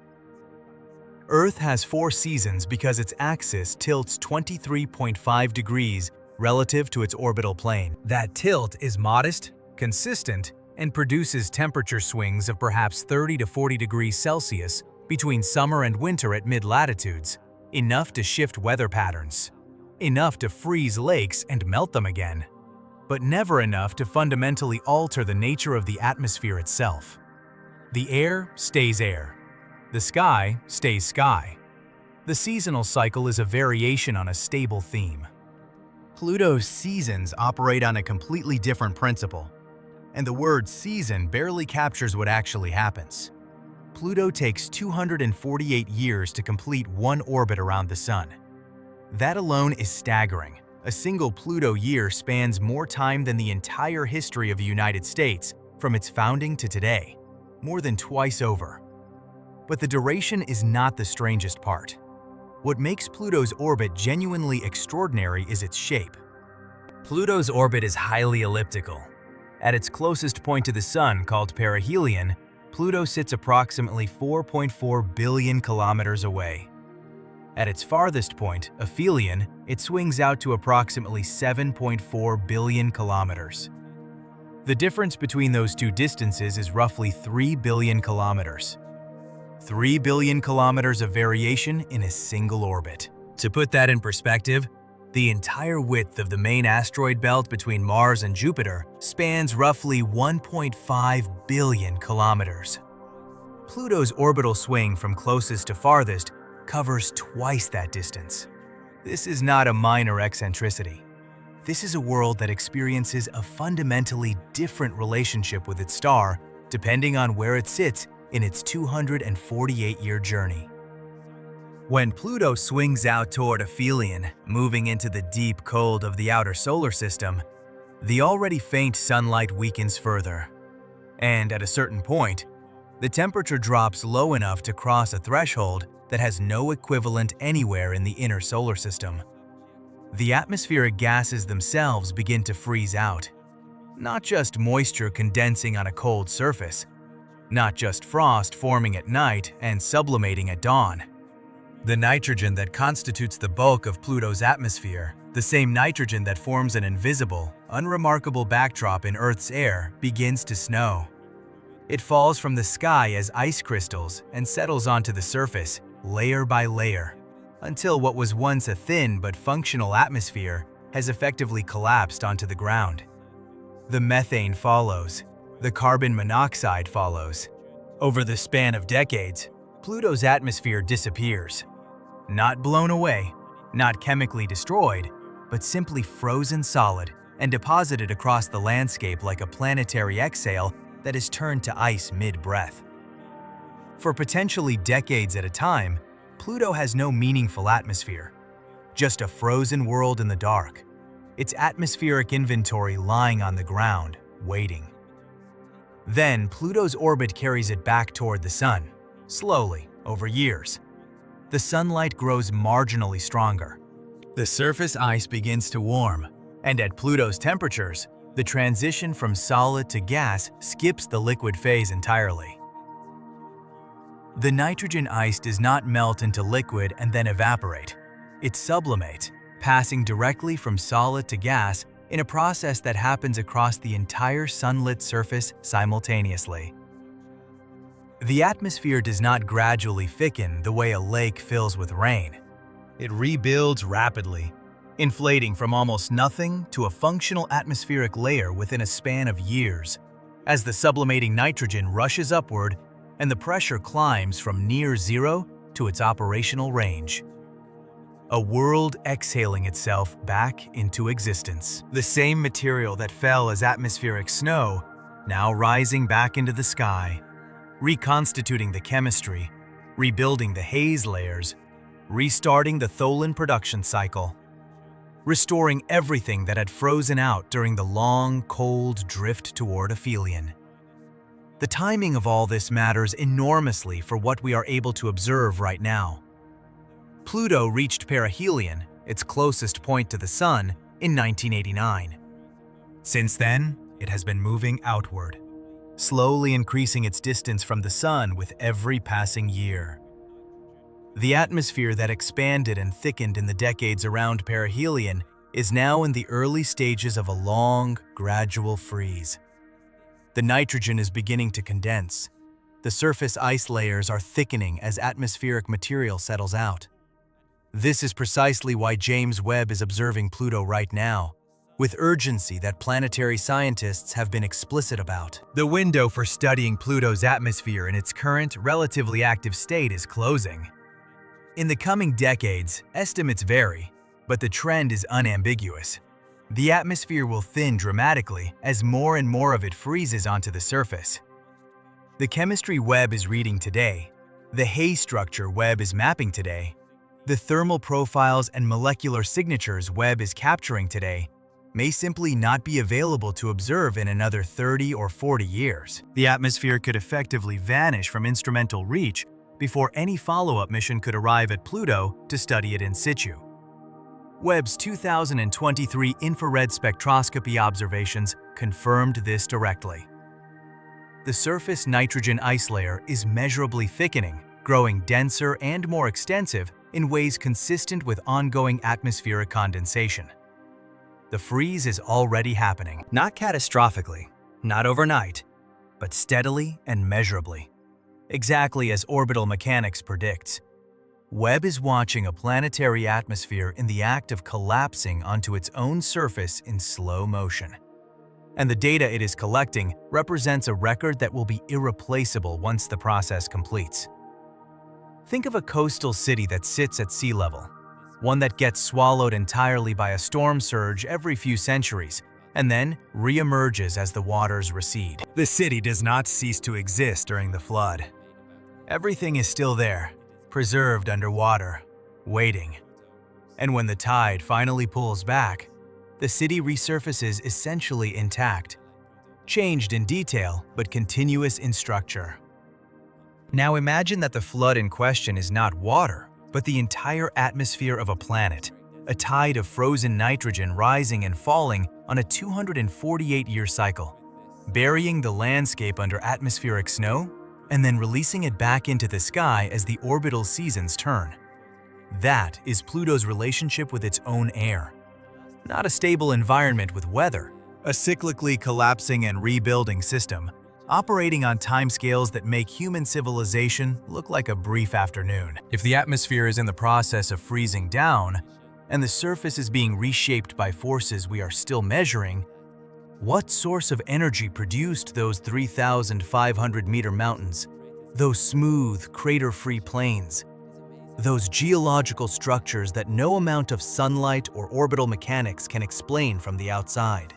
Earth has 4 seasons because its axis tilts 23.5 degrees relative to its orbital plane. That tilt is modest, consistent, and produces temperature swings of perhaps 30 to 40 degrees Celsius between summer and winter at mid-latitudes, enough to shift weather patterns, enough to freeze lakes and melt them again, but never enough to fundamentally alter the nature of the atmosphere itself. The air stays air. The sky stays sky. The seasonal cycle is a variation on a stable theme. Pluto's seasons operate on a completely different principle, and the word season barely captures what actually happens. Pluto takes 248 years to complete one orbit around the Sun. That alone is staggering. A single Pluto year spans more time than the entire history of the United States from its founding to today, more than twice over. But the duration is not the strangest part. What makes Pluto's orbit genuinely extraordinary is its shape. Pluto's orbit is highly elliptical. At its closest point to the Sun, called perihelion, Pluto sits approximately 4.4 billion kilometers away. At its farthest point, aphelion, it swings out to approximately 7.4 billion kilometers. The difference between those two distances is roughly 3 billion kilometers. 3 billion kilometers of variation in a single orbit. To put that in perspective, the entire width of the main asteroid belt between Mars and Jupiter spans roughly 1.5 billion kilometers. Pluto's orbital swing from closest to farthest covers twice that distance. This is not a minor eccentricity. This is a world that experiences a fundamentally different relationship with its star depending on where it sits in its 248-year journey. When Pluto swings out toward aphelion, moving into the deep cold of the outer solar system, the already faint sunlight weakens further. And at a certain point, the temperature drops low enough to cross a threshold that has no equivalent anywhere in the inner solar system. The atmospheric gases themselves begin to freeze out. Not just moisture condensing on a cold surface, not just frost forming at night and sublimating at dawn. The nitrogen that constitutes the bulk of Pluto's atmosphere, the same nitrogen that forms an invisible, unremarkable backdrop in Earth's air, begins to snow. It falls from the sky as ice crystals and settles onto the surface, layer by layer, until what was once a thin but functional atmosphere has effectively collapsed onto the ground. The methane follows. The carbon monoxide follows. Over the span of decades, Pluto's atmosphere disappears. Not blown away, not chemically destroyed, but simply frozen solid and deposited across the landscape like a planetary exhale that is turned to ice mid-breath. For potentially decades at a time, Pluto has no meaningful atmosphere, just a frozen world in the dark, its atmospheric inventory lying on the ground, waiting. Then Pluto's orbit carries it back toward the Sun, slowly, over years. The sunlight grows marginally stronger. The surface ice begins to warm, and at Pluto's temperatures, the transition from solid to gas skips the liquid phase entirely. The nitrogen ice does not melt into liquid and then evaporate. It sublimates, passing directly from solid to gas in a process that happens across the entire sunlit surface simultaneously. The atmosphere does not gradually thicken the way a lake fills with rain. It rebuilds rapidly, inflating from almost nothing to a functional atmospheric layer within a span of years, as the sublimating nitrogen rushes upward and the pressure climbs from near zero to its operational range. A world exhaling itself back into existence. The same material that fell as atmospheric snow, now rising back into the sky, reconstituting the chemistry, rebuilding the haze layers, restarting the tholin production cycle, restoring everything that had frozen out during the long, cold drift toward aphelion. The timing of all this matters enormously for what we are able to observe right now. Pluto reached perihelion, its closest point to the Sun, in 1989. Since then, it has been moving outward, slowly increasing its distance from the Sun with every passing year. The atmosphere that expanded and thickened in the decades around perihelion is now in the early stages of a long, gradual freeze. The nitrogen is beginning to condense. The surface ice layers are thickening as atmospheric material settles out. This is precisely why James Webb is observing Pluto right now, with urgency that planetary scientists have been explicit about. The window for studying Pluto's atmosphere in its current, relatively active state is closing. In the coming decades, estimates vary, but the trend is unambiguous. The atmosphere will thin dramatically as more and more of it freezes onto the surface. The chemistry Webb is reading today, the haze structure Webb is mapping today, the thermal profiles and molecular signatures Webb is capturing today may simply not be available to observe in another 30 or 40 years. The atmosphere could effectively vanish from instrumental reach before any follow-up mission could arrive at Pluto to study it in situ. Webb's 2023 infrared spectroscopy observations confirmed this directly. The surface nitrogen ice layer is measurably thickening, growing denser and more extensive in ways consistent with ongoing atmospheric condensation. The freeze is already happening, not catastrophically, not overnight, but steadily and measurably. exactly as orbital mechanics predicts. Webb is watching a planetary atmosphere in the act of collapsing onto its own surface in slow motion. And the data it is collecting represents a record that will be irreplaceable once the process completes. Think of a coastal city that sits at sea level, one that gets swallowed entirely by a storm surge every few centuries, and then re-emerges as the waters recede. The city does not cease to exist during the flood. Everything is still there, preserved underwater, waiting. And when the tide finally pulls back, the city resurfaces essentially intact, changed in detail but continuous in structure. Now imagine that the flood in question is not water, but the entire atmosphere of a planet, a tide of frozen nitrogen rising and falling on a 248-year cycle, burying the landscape under atmospheric snow and then releasing it back into the sky as the orbital seasons turn. That is Pluto's relationship with its own air. Not a stable environment with weather, a cyclically collapsing and rebuilding system, operating on timescales that make human civilization look like a brief afternoon. If the atmosphere is in the process of freezing down, and the surface is being reshaped by forces we are still measuring, what source of energy produced those 3,500-meter mountains, those smooth, crater-free plains, those geological structures that no amount of sunlight or orbital mechanics can explain from the outside?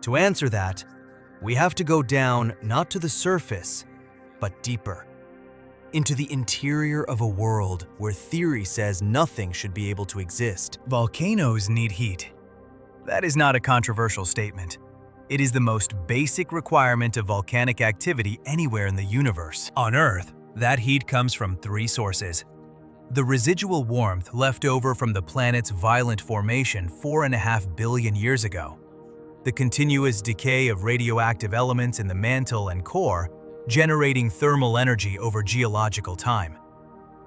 To answer that, we have to go down not to the surface, but deeper, into the interior of a world where theory says nothing should be able to exist. Volcanoes need heat. That is not a controversial statement. It is the most basic requirement of volcanic activity anywhere in the universe. On Earth, that heat comes from three sources. The residual warmth left over from the planet's violent formation 4.5 billion years ago. The continuous decay of radioactive elements in the mantle and core, generating thermal energy over geological time.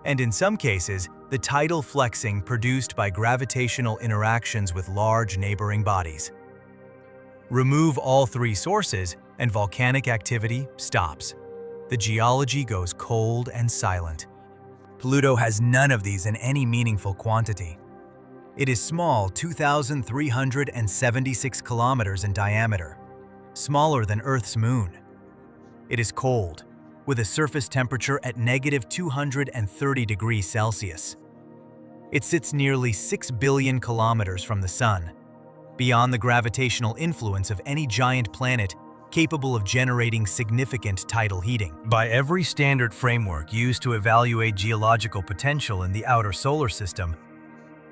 And in some cases, the tidal flexing produced by gravitational interactions with large neighboring bodies. Remove all three sources, and volcanic activity stops. The geology goes cold and silent. Pluto has none of these in any meaningful quantity. It is small, 2,376 kilometers in diameter, smaller than Earth's moon. It is cold, with a surface temperature at -230 degrees Celsius. It sits nearly 6 billion kilometers from the Sun, beyond the gravitational influence of any giant planet capable of generating significant tidal heating. By every standard framework used to evaluate geological potential in the outer solar system,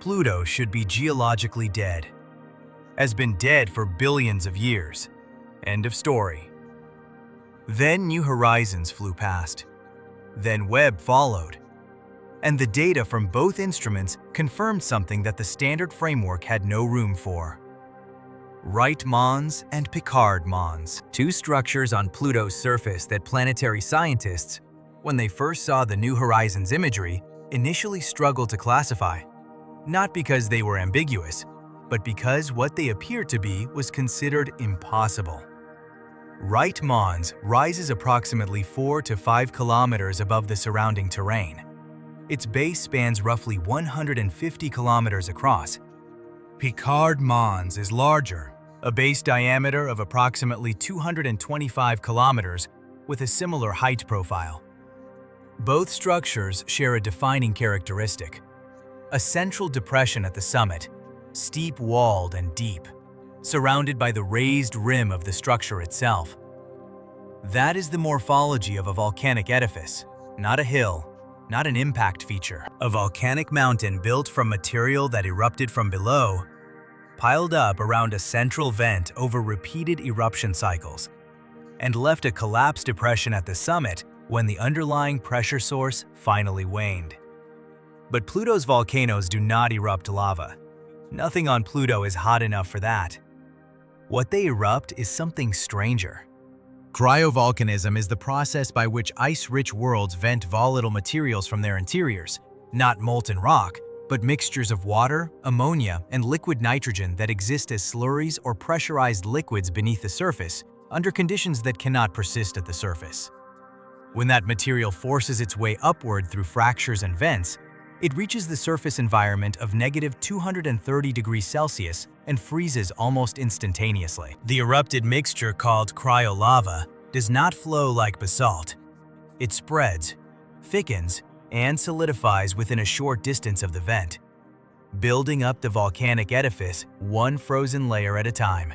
Pluto should be geologically dead. Has been dead for billions of years. End of story. Then New Horizons flew past. Then Webb followed. And the data from both instruments confirmed something that the standard framework had no room for. Wright Mons and Picard Mons, two structures on Pluto's surface that planetary scientists, when they first saw the New Horizons imagery, initially struggled to classify. Not because they were ambiguous, but because what they appeared to be was considered impossible. Wright Mons rises approximately 4 to 5 kilometers above the surrounding terrain. Its base spans roughly 150 kilometers across. Picard Mons is larger, a base diameter of approximately 225 kilometers with a similar height profile. Both structures share a defining characteristic: a central depression at the summit, steep-walled and deep, surrounded by the raised rim of the structure itself. That is the morphology of a volcanic edifice, not a hill, not an impact feature. A volcanic mountain built from material that erupted from below, piled up around a central vent over repeated eruption cycles, and left a collapsed depression at the summit when the underlying pressure source finally waned. But Pluto's volcanoes do not erupt lava. Nothing on Pluto is hot enough for that. What they erupt is something stranger. Cryovolcanism is the process by which ice-rich worlds vent volatile materials from their interiors, not molten rock, but mixtures of water, ammonia, and liquid nitrogen that exist as slurries or pressurized liquids beneath the surface under conditions that cannot persist at the surface. When that material forces its way upward through fractures and vents, it reaches the surface environment of -230 degrees Celsius and freezes almost instantaneously. The erupted mixture called cryolava does not flow like basalt. It spreads, thickens, and solidifies within a short distance of the vent, building up the volcanic edifice one frozen layer at a time.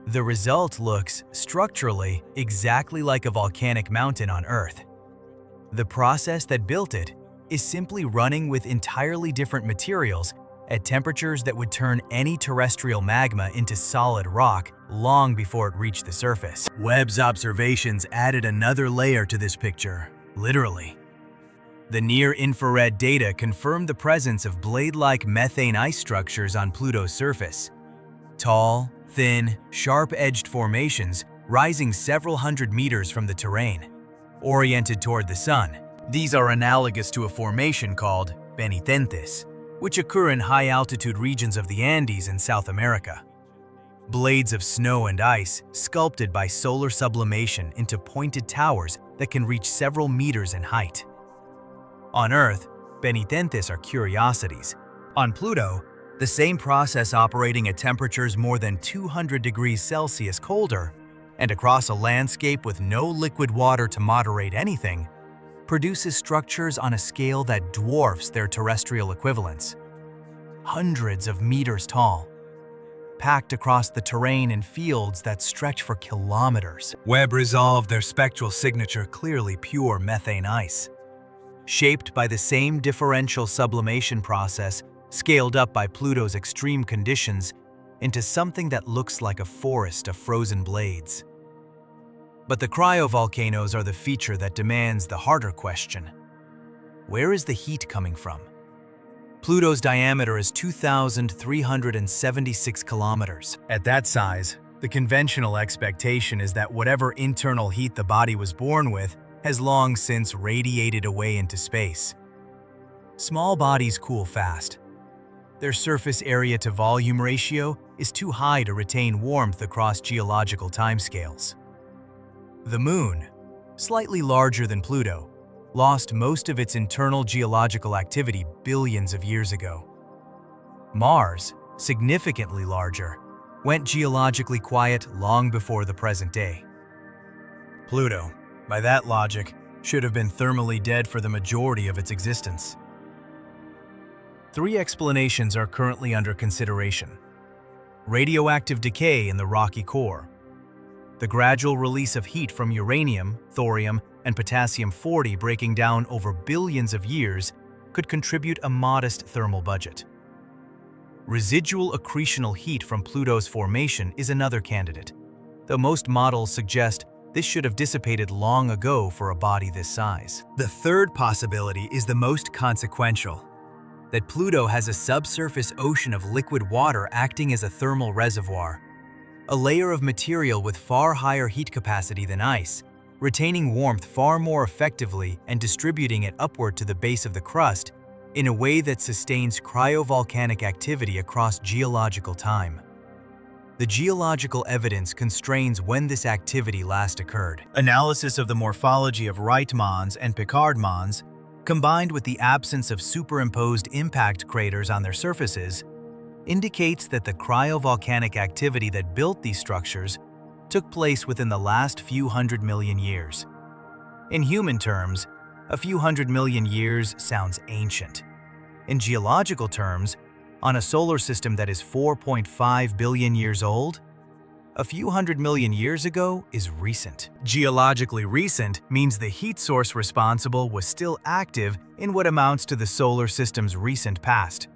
The result looks, structurally, exactly like a volcanic mountain on Earth. The process that built it is simply running with entirely different materials at temperatures that would turn any terrestrial magma into solid rock long before it reached the surface. Webb's observations added another layer to this picture, literally. The near-infrared data confirmed the presence of blade-like methane ice structures on Pluto's surface. Tall, thin, sharp-edged formations rising several hundred meters from the terrain, oriented toward the sun. These are analogous to a formation called penitentes, which occur in high-altitude regions of the Andes in South America. Blades of snow and ice sculpted by solar sublimation into pointed towers that can reach several meters in height. On Earth, penitentes are curiosities. On Pluto, the same process operating at temperatures more than 200 degrees Celsius colder, and across a landscape with no liquid water to moderate anything, produces structures on a scale that dwarfs their terrestrial equivalents. Hundreds of meters tall, packed across the terrain in fields that stretch for kilometers. Webb resolved their spectral signature clearly pure methane ice, shaped by the same differential sublimation process scaled up by Pluto's extreme conditions into something that looks like a forest of frozen blades. But the cryovolcanoes are the feature that demands the harder question. Where is the heat coming from? Pluto's diameter is 2,376 kilometers. At that size, the conventional expectation is that whatever internal heat the body was born with has long since radiated away into space. Small bodies cool fast. Their surface area to volume ratio is too high to retain warmth across geological timescales. The Moon, slightly larger than Pluto, lost most of its internal geological activity billions of years ago. Mars, significantly larger, went geologically quiet long before the present day. Pluto, by that logic, should have been thermally dead for the majority of its existence. Three explanations are currently under consideration: radioactive decay in the rocky core, the gradual release of heat from uranium, thorium, and potassium-40 breaking down over billions of years could contribute a modest thermal budget. Residual accretional heat from Pluto's formation is another candidate, though most models suggest this should have dissipated long ago for a body this size. The third possibility is the most consequential: that Pluto has a subsurface ocean of liquid water acting as a thermal reservoir, a layer of material with far higher heat capacity than ice, retaining warmth far more effectively and distributing it upward to the base of the crust in a way that sustains cryovolcanic activity across geological time. The geological evidence constrains when this activity last occurred. Analysis of the morphology of Wright Mons and Picard Mons, combined with the absence of superimposed impact craters on their surfaces, indicates that the cryovolcanic activity that built these structures took place within the last few 100 million years. In human terms, a few 100 million years sounds ancient. In geological terms, on a solar system that is 4.5 billion years old, a few 100 million years ago is recent. Geologically recent means the heat source responsible was still active in what amounts to the solar system's recent past,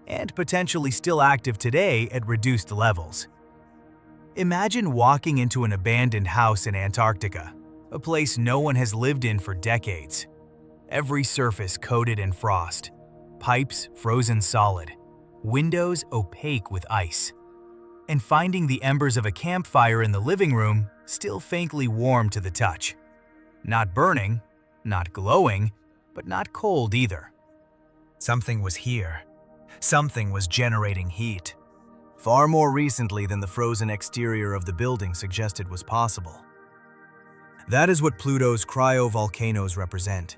and potentially still active today at reduced levels. Imagine walking into an abandoned house in Antarctica, a place no one has lived in for decades. Every surface coated in frost, pipes frozen solid, windows opaque with ice, and finding the embers of a campfire in the living room still faintly warm to the touch. Not burning, not glowing, but not cold either. Something was here. Something was generating heat, far more recently than the frozen exterior of the building suggested was possible. That is what Pluto's cryovolcanoes represent.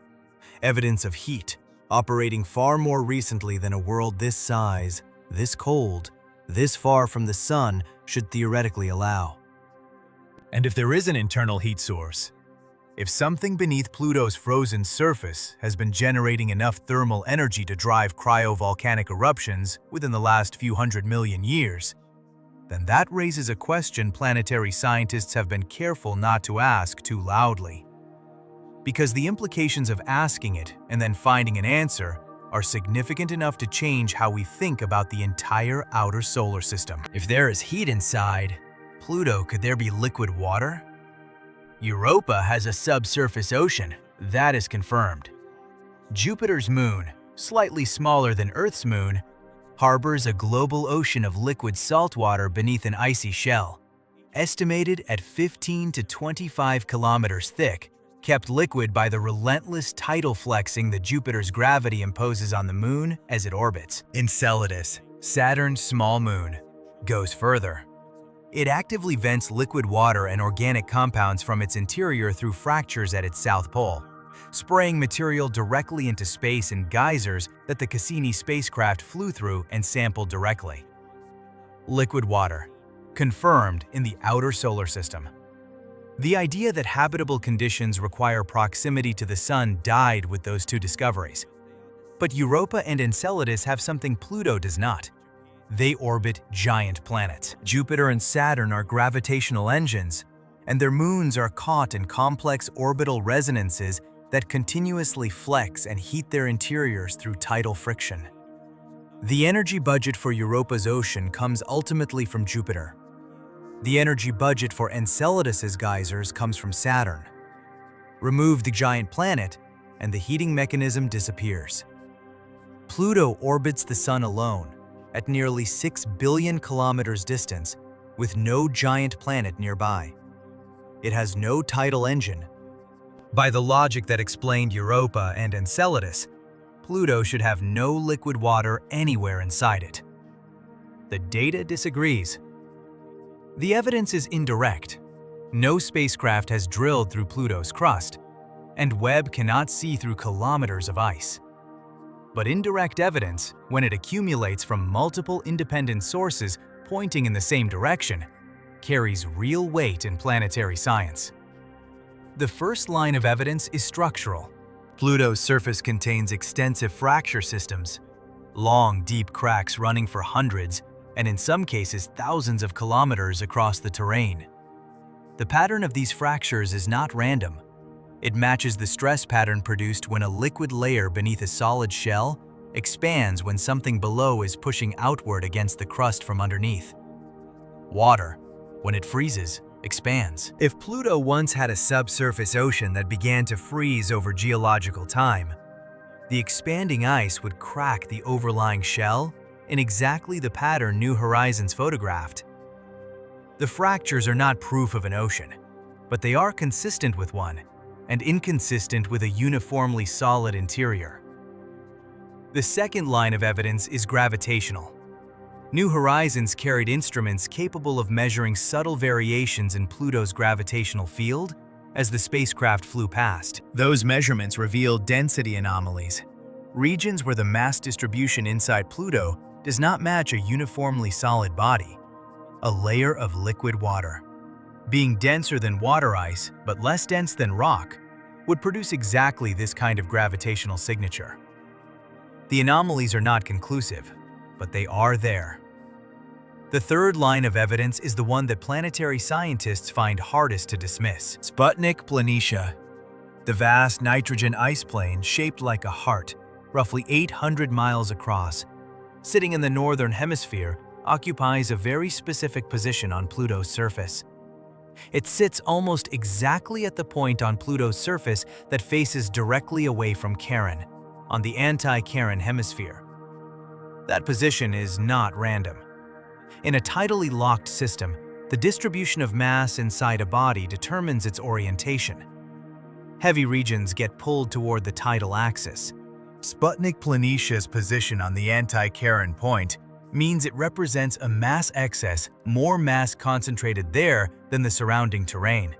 Evidence of heat, operating far more recently than a world this size, this cold, this far from the sun should theoretically allow. And if there is an internal heat source, if something beneath Pluto's frozen surface has been generating enough thermal energy to drive cryovolcanic eruptions within the last few 100 million years, then that raises a question planetary scientists have been careful not to ask too loudly. Because the implications of asking it and then finding an answer are significant enough to change how we think about the entire outer solar system. If there is heat inside Pluto, could there be liquid water? Europa has a subsurface ocean, that is confirmed. Jupiter's moon, slightly smaller than Earth's moon, harbors a global ocean of liquid saltwater beneath an icy shell, estimated at 15 to 25 kilometers thick, kept liquid by the relentless tidal flexing that Jupiter's gravity imposes on the moon as it orbits. Enceladus, Saturn's small moon, goes further. It actively vents liquid water and organic compounds from its interior through fractures at its south pole, spraying material directly into space in geysers that the Cassini spacecraft flew through and sampled directly. Liquid water, confirmed in the outer solar system. The idea that habitable conditions require proximity to the sun died with those two discoveries. But Europa and Enceladus have something Pluto does not. They orbit giant planets. Jupiter and Saturn are gravitational engines, and their moons are caught in complex orbital resonances that continuously flex and heat their interiors through tidal friction. The energy budget for Europa's ocean comes ultimately from Jupiter. The energy budget for Enceladus's geysers comes from Saturn. Remove the giant planet, and the heating mechanism disappears. Pluto orbits the Sun alone, at nearly 6 billion kilometers distance, with no giant planet nearby. It has no tidal engine. By the logic that explained Europa and Enceladus, Pluto should have no liquid water anywhere inside it. The data disagrees. The evidence is indirect. No spacecraft has drilled through Pluto's crust, and Webb cannot see through kilometers of ice. But indirect evidence, when it accumulates from multiple independent sources pointing in the same direction, carries real weight in planetary science. The first line of evidence is structural. Pluto's surface contains extensive fracture systems, long, deep cracks running for hundreds, and in some cases thousands of kilometers across the terrain. The pattern of these fractures is not random. It matches the stress pattern produced when a liquid layer beneath a solid shell expands when something below is pushing outward against the crust from underneath. Water, when it freezes, expands. If Pluto once had a subsurface ocean that began to freeze over geological time, the expanding ice would crack the overlying shell in exactly the pattern New Horizons photographed. The fractures are not proof of an ocean, but they are consistent with one, and inconsistent with a uniformly solid interior. The second line of evidence is gravitational. New Horizons carried instruments capable of measuring subtle variations in Pluto's gravitational field as the spacecraft flew past. Those measurements revealed density anomalies, regions where the mass distribution inside Pluto does not match a uniformly solid body, a layer of liquid water. Being denser than water ice, but less dense than rock, would produce exactly this kind of gravitational signature. The anomalies are not conclusive, but they are there. The third line of evidence is the one that planetary scientists find hardest to dismiss. Sputnik Planitia, the vast nitrogen ice plain shaped like a heart, roughly 800 miles across, sitting in the northern hemisphere, occupies a very specific position on Pluto's surface. It sits almost exactly at the point on Pluto's surface that faces directly away from Charon, on the anti-Charon hemisphere. That position is not random. In a tidally locked system, the distribution of mass inside a body determines its orientation. Heavy regions get pulled toward the tidal axis. Sputnik Planitia's position on the anti-Charon point means it represents a mass excess, more mass concentrated there than the surrounding terrain.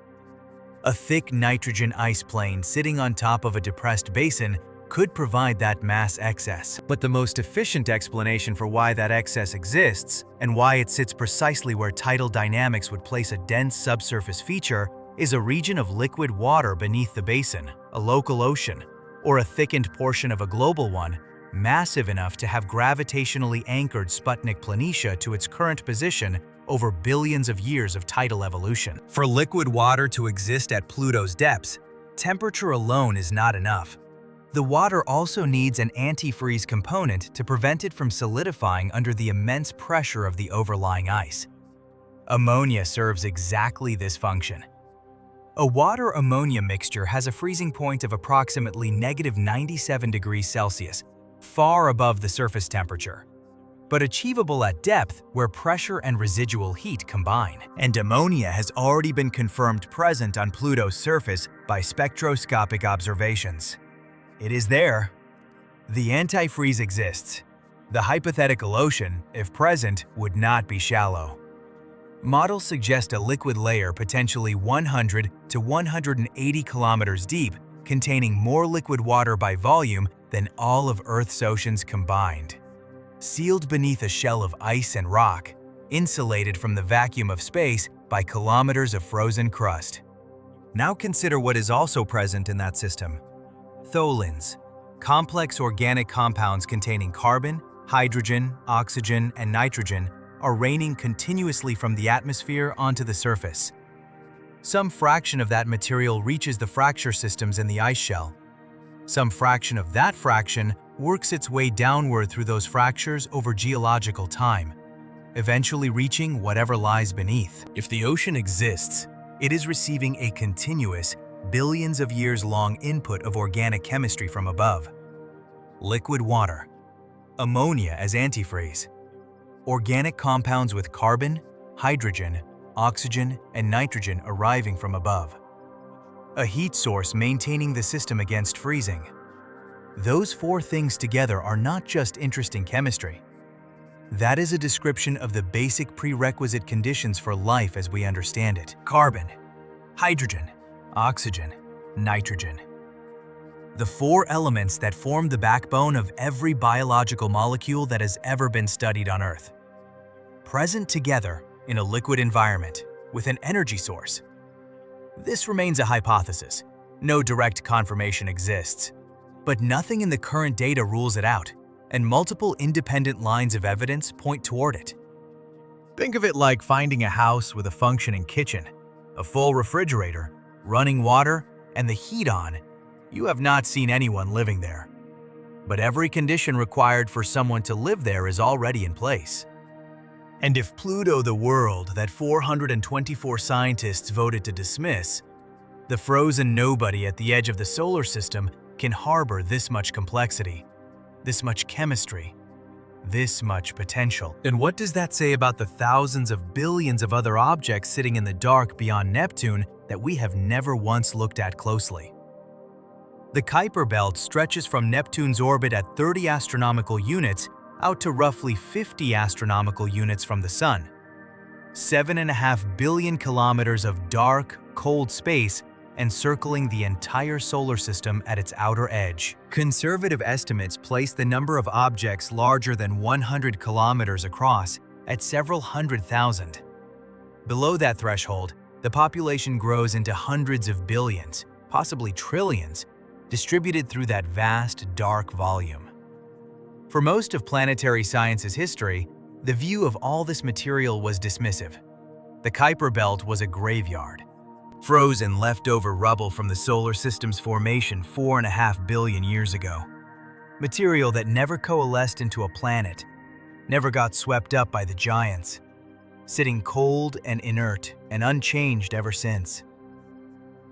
A thick nitrogen ice plain sitting on top of a depressed basin could provide that mass excess. But the most efficient explanation for why that excess exists, and why it sits precisely where tidal dynamics would place a dense subsurface feature, is a region of liquid water beneath the basin, a local ocean, or a thickened portion of a global one, massive enough to have gravitationally anchored Sputnik Planitia to its current position over billions of years of tidal evolution. For liquid water to exist at Pluto's depths, temperature alone is not enough. The water also needs an antifreeze component to prevent it from solidifying under the immense pressure of the overlying ice. Ammonia serves exactly this function. A water-ammonia mixture has a freezing point of approximately -97 degrees Celsius, far above the surface temperature, but achievable at depth where pressure and residual heat combine. And ammonia has already been confirmed present on Pluto's surface by spectroscopic observations. It is there. The antifreeze exists. The hypothetical ocean, if present, would not be shallow. Models suggest a liquid layer potentially 100 to 180 kilometers deep, containing more liquid water by volume than all of Earth's oceans combined. Sealed beneath a shell of ice and rock, insulated from the vacuum of space by kilometers of frozen crust. Now consider what is also present in that system. Tholins, complex organic compounds containing carbon, hydrogen, oxygen, and nitrogen, are raining continuously from the atmosphere onto the surface. Some fraction of that material reaches the fracture systems in the ice shell. Some fraction of that fraction works its way downward through those fractures over geological time, eventually reaching whatever lies beneath. If the ocean exists, it is receiving a continuous, billions of years long input of organic chemistry from above. Liquid water, ammonia as antifreeze, organic compounds with carbon, hydrogen, oxygen, and nitrogen arriving from above. A heat source maintaining the system against freezing. Those four things together are not just interesting chemistry. That is a description of the basic prerequisite conditions for life as we understand it. Carbon, hydrogen, oxygen, nitrogen. The four elements that form the backbone of every biological molecule that has ever been studied on Earth. Present together in a liquid environment with an energy source. This remains a hypothesis. No direct confirmation exists. But nothing in the current data rules it out, and multiple independent lines of evidence point toward it. Think of it like finding a house with a functioning kitchen, a full refrigerator, running water, and the heat on. You have not seen anyone living there. But every condition required for someone to live there is already in place. And if Pluto, the world that 424 scientists voted to dismiss, the frozen nobody at the edge of the solar system can harbor this much complexity, this much chemistry, this much potential. And what does that say about the thousands of billions of other objects sitting in the dark beyond Neptune that we have never once looked at closely? The Kuiper Belt stretches from Neptune's orbit at 30 astronomical units out to roughly 50 astronomical units from the Sun. 7.5 billion kilometers of dark, cold space encircling the entire solar system at its outer edge. Conservative estimates place the number of objects larger than 100 kilometers across at several hundred thousand. Below that threshold, the population grows into hundreds of billions, possibly trillions, distributed through that vast, dark volume. For most of planetary science's history, the view of all this material was dismissive. The Kuiper Belt was a graveyard. Frozen leftover rubble from the solar system's formation 4.5 billion years ago. Material that never coalesced into a planet, never got swept up by the giants, sitting cold and inert and unchanged ever since.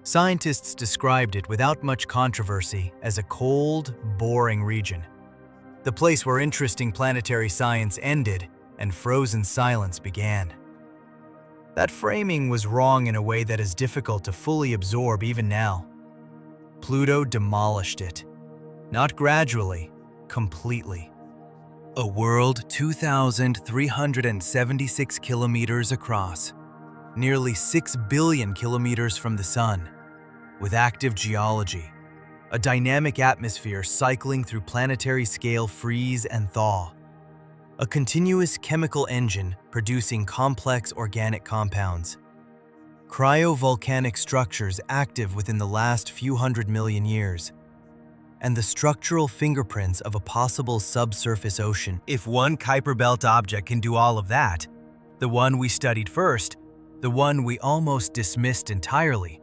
Scientists described it without much controversy as a cold, boring region. The place where interesting planetary science ended and frozen silence began. That framing was wrong in a way that is difficult to fully absorb even now. Pluto demolished it. Not gradually, completely. A world 2,376 kilometers across, nearly 6 billion kilometers from the Sun. with active geology, a dynamic atmosphere cycling through planetary-scale freeze and thaw, a continuous chemical engine producing complex organic compounds, cryovolcanic structures active within the last few 100 million years, and the structural fingerprints of a possible subsurface ocean. If one Kuiper Belt object can do all of that, the one we studied first, the one we almost dismissed entirely,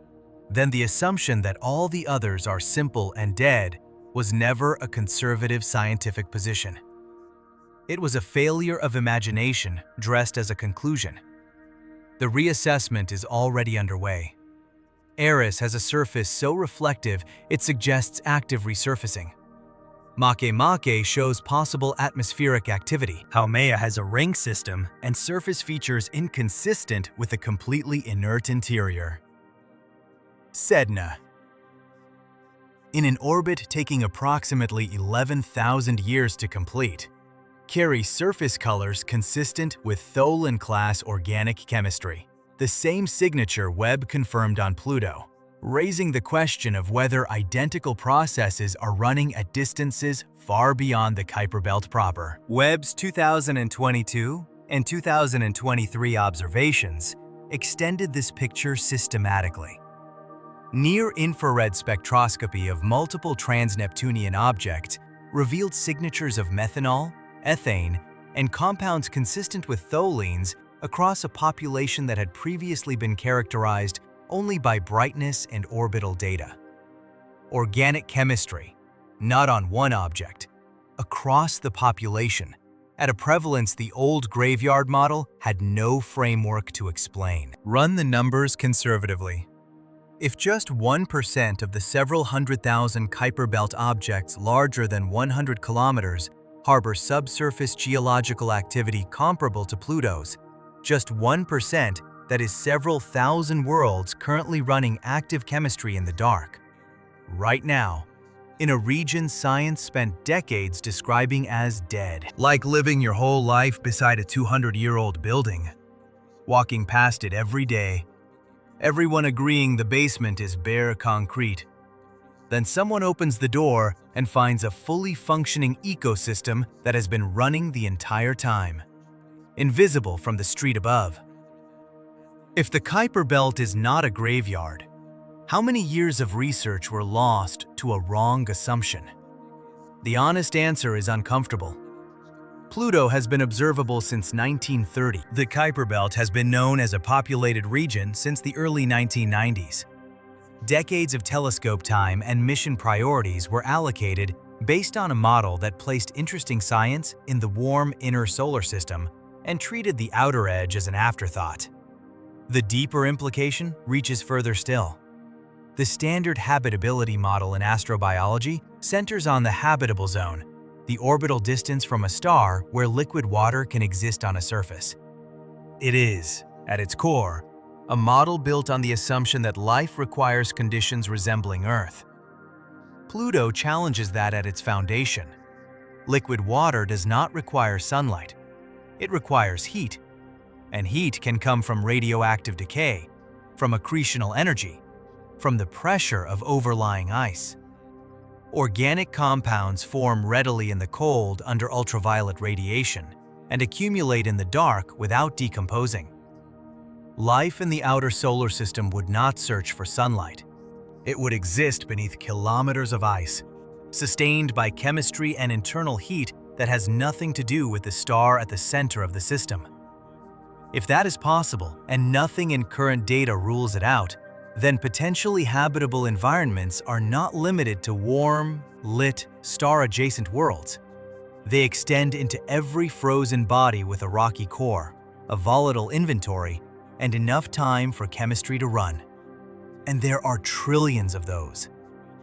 then the assumption that all the others are simple and dead was never a conservative scientific position. It was a failure of imagination dressed as a conclusion. The reassessment is already underway. Eris has a surface so reflective it suggests active resurfacing. Makemake shows possible atmospheric activity. Haumea has a ring system and surface features inconsistent with a completely inert interior. Sedna. In an orbit taking approximately 11,000 years to complete, carry surface colors consistent with Tholen-class organic chemistry, the same signature Webb confirmed on Pluto, raising the question of whether identical processes are running at distances far beyond the Kuiper Belt proper. Webb's 2022 and 2023 observations extended this picture systematically. Near-infrared spectroscopy of multiple trans-Neptunian objects revealed signatures of methanol, ethane, and compounds consistent with tholins across a population that had previously been characterized only by brightness and orbital data. Organic chemistry, not on one object, across the population, at a prevalence the old graveyard model had no framework to explain. Run the numbers conservatively. If just 1% of the several 100,000 Kuiper Belt objects larger than 100 kilometers harbor subsurface geological activity comparable to Pluto's, just 1%, that is several thousand worlds currently running active chemistry in the dark. Right now, in a region science spent decades describing as dead. Like living your whole life beside a 200-year-old building, walking past it every day, everyone agreeing the basement is bare concrete. Then someone opens the door and finds a fully functioning ecosystem that has been running the entire time, invisible from the street above. If the Kuiper Belt is not a graveyard, how many years of research were lost to a wrong assumption? The honest answer is uncomfortable. Pluto has been observable since 1930. The Kuiper Belt has been known as a populated region since the early 1990s. Decades of telescope time and mission priorities were allocated based on a model that placed interesting science in the warm inner solar system and treated the outer edge as an afterthought. The deeper implication reaches further still. The standard habitability model in astrobiology centers on the habitable zone, the orbital distance from a star where liquid water can exist on a surface. It is, at its core, a model built on the assumption that life requires conditions resembling Earth. Pluto challenges that at its foundation. Liquid water does not require sunlight. It requires heat, and heat can come from radioactive decay, from accretional energy, from the pressure of overlying ice. Organic compounds form readily in the cold under ultraviolet radiation and accumulate in the dark without decomposing. Life in the outer solar system would not search for sunlight. It would exist beneath kilometers of ice, sustained by chemistry and internal heat that has nothing to do with the star at the center of the system. If that is possible, and nothing in current data rules it out, then potentially habitable environments are not limited to warm, lit, star-adjacent worlds. They extend into every frozen body with a rocky core, a volatile inventory, and enough time for chemistry to run. And there are trillions of those.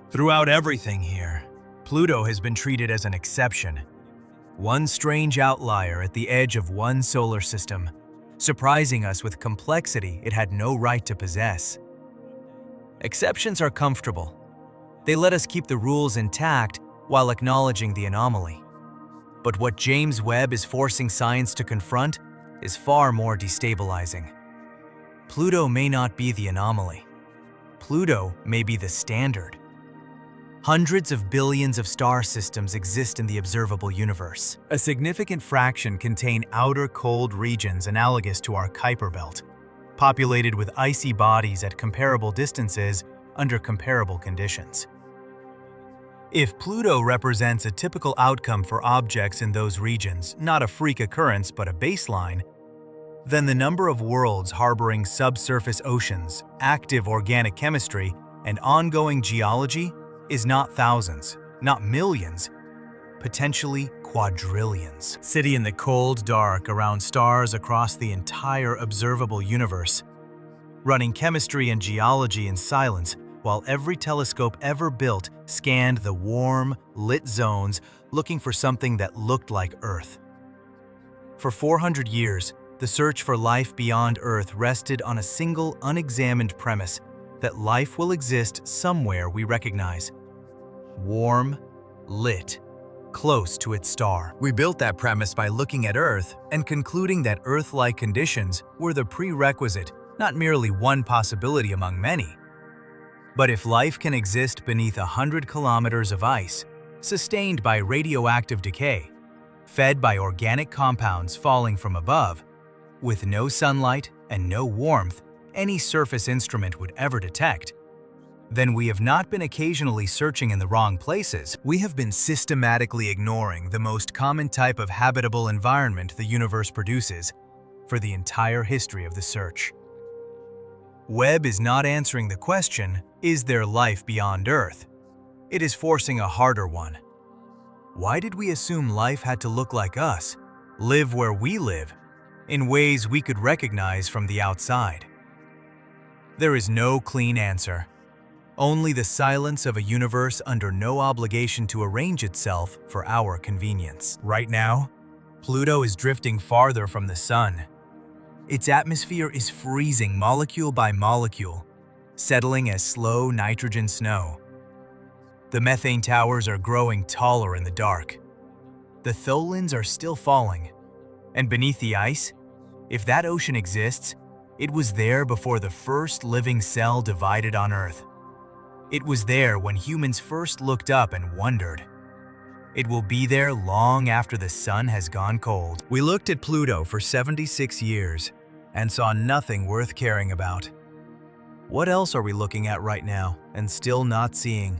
Throughout everything here, Pluto has been treated as an exception. One strange outlier at the edge of one solar system, surprising us with complexity it had no right to possess. Exceptions are comfortable. They let us keep the rules intact while acknowledging the anomaly. But what James Webb is forcing science to confront is far more destabilizing. Pluto may not be the anomaly. Pluto may be the standard. Hundreds of billions of star systems exist in the observable universe. A significant fraction contain outer cold regions analogous to our Kuiper Belt, populated with icy bodies at comparable distances under comparable conditions. If Pluto represents a typical outcome for objects in those regions, not a freak occurrence but a baseline, then the number of worlds harboring subsurface oceans, active organic chemistry, and ongoing geology is not thousands, not millions, potentially quadrillions. Sitting in the cold dark around stars across the entire observable universe, running chemistry and geology in silence while every telescope ever built scanned the warm, lit zones looking for something that looked like Earth. For 400 years, the search for life beyond Earth rested on a single unexamined premise that life will exist somewhere we recognize. Warm, lit, close to its star. We built that premise by looking at Earth and concluding that Earth-like conditions were the prerequisite, not merely one possibility among many. But if life can exist beneath 100 kilometers of ice, sustained by radioactive decay, fed by organic compounds falling from above, with no sunlight and no warmth any surface instrument would ever detect, then we have not been occasionally searching in the wrong places. We have been systematically ignoring the most common type of habitable environment the universe produces for the entire history of the search. Webb is not answering the question, is there life beyond Earth? It is forcing a harder one. Why did we assume life had to look like us, live where we live, in ways we could recognize from the outside? There is no clean answer. Only the silence of a universe under no obligation to arrange itself for our convenience. Right now, Pluto is drifting farther from the Sun. Its atmosphere is freezing molecule by molecule, settling as slow nitrogen snow. The methane towers are growing taller in the dark. The tholins are still falling. And beneath the ice, if that ocean exists, it was there before the first living cell divided on Earth. It was there when humans first looked up and wondered. It will be there long after the sun has gone cold. We looked at Pluto for 76 years and saw nothing worth caring about. What else are we looking at right now and still not seeing?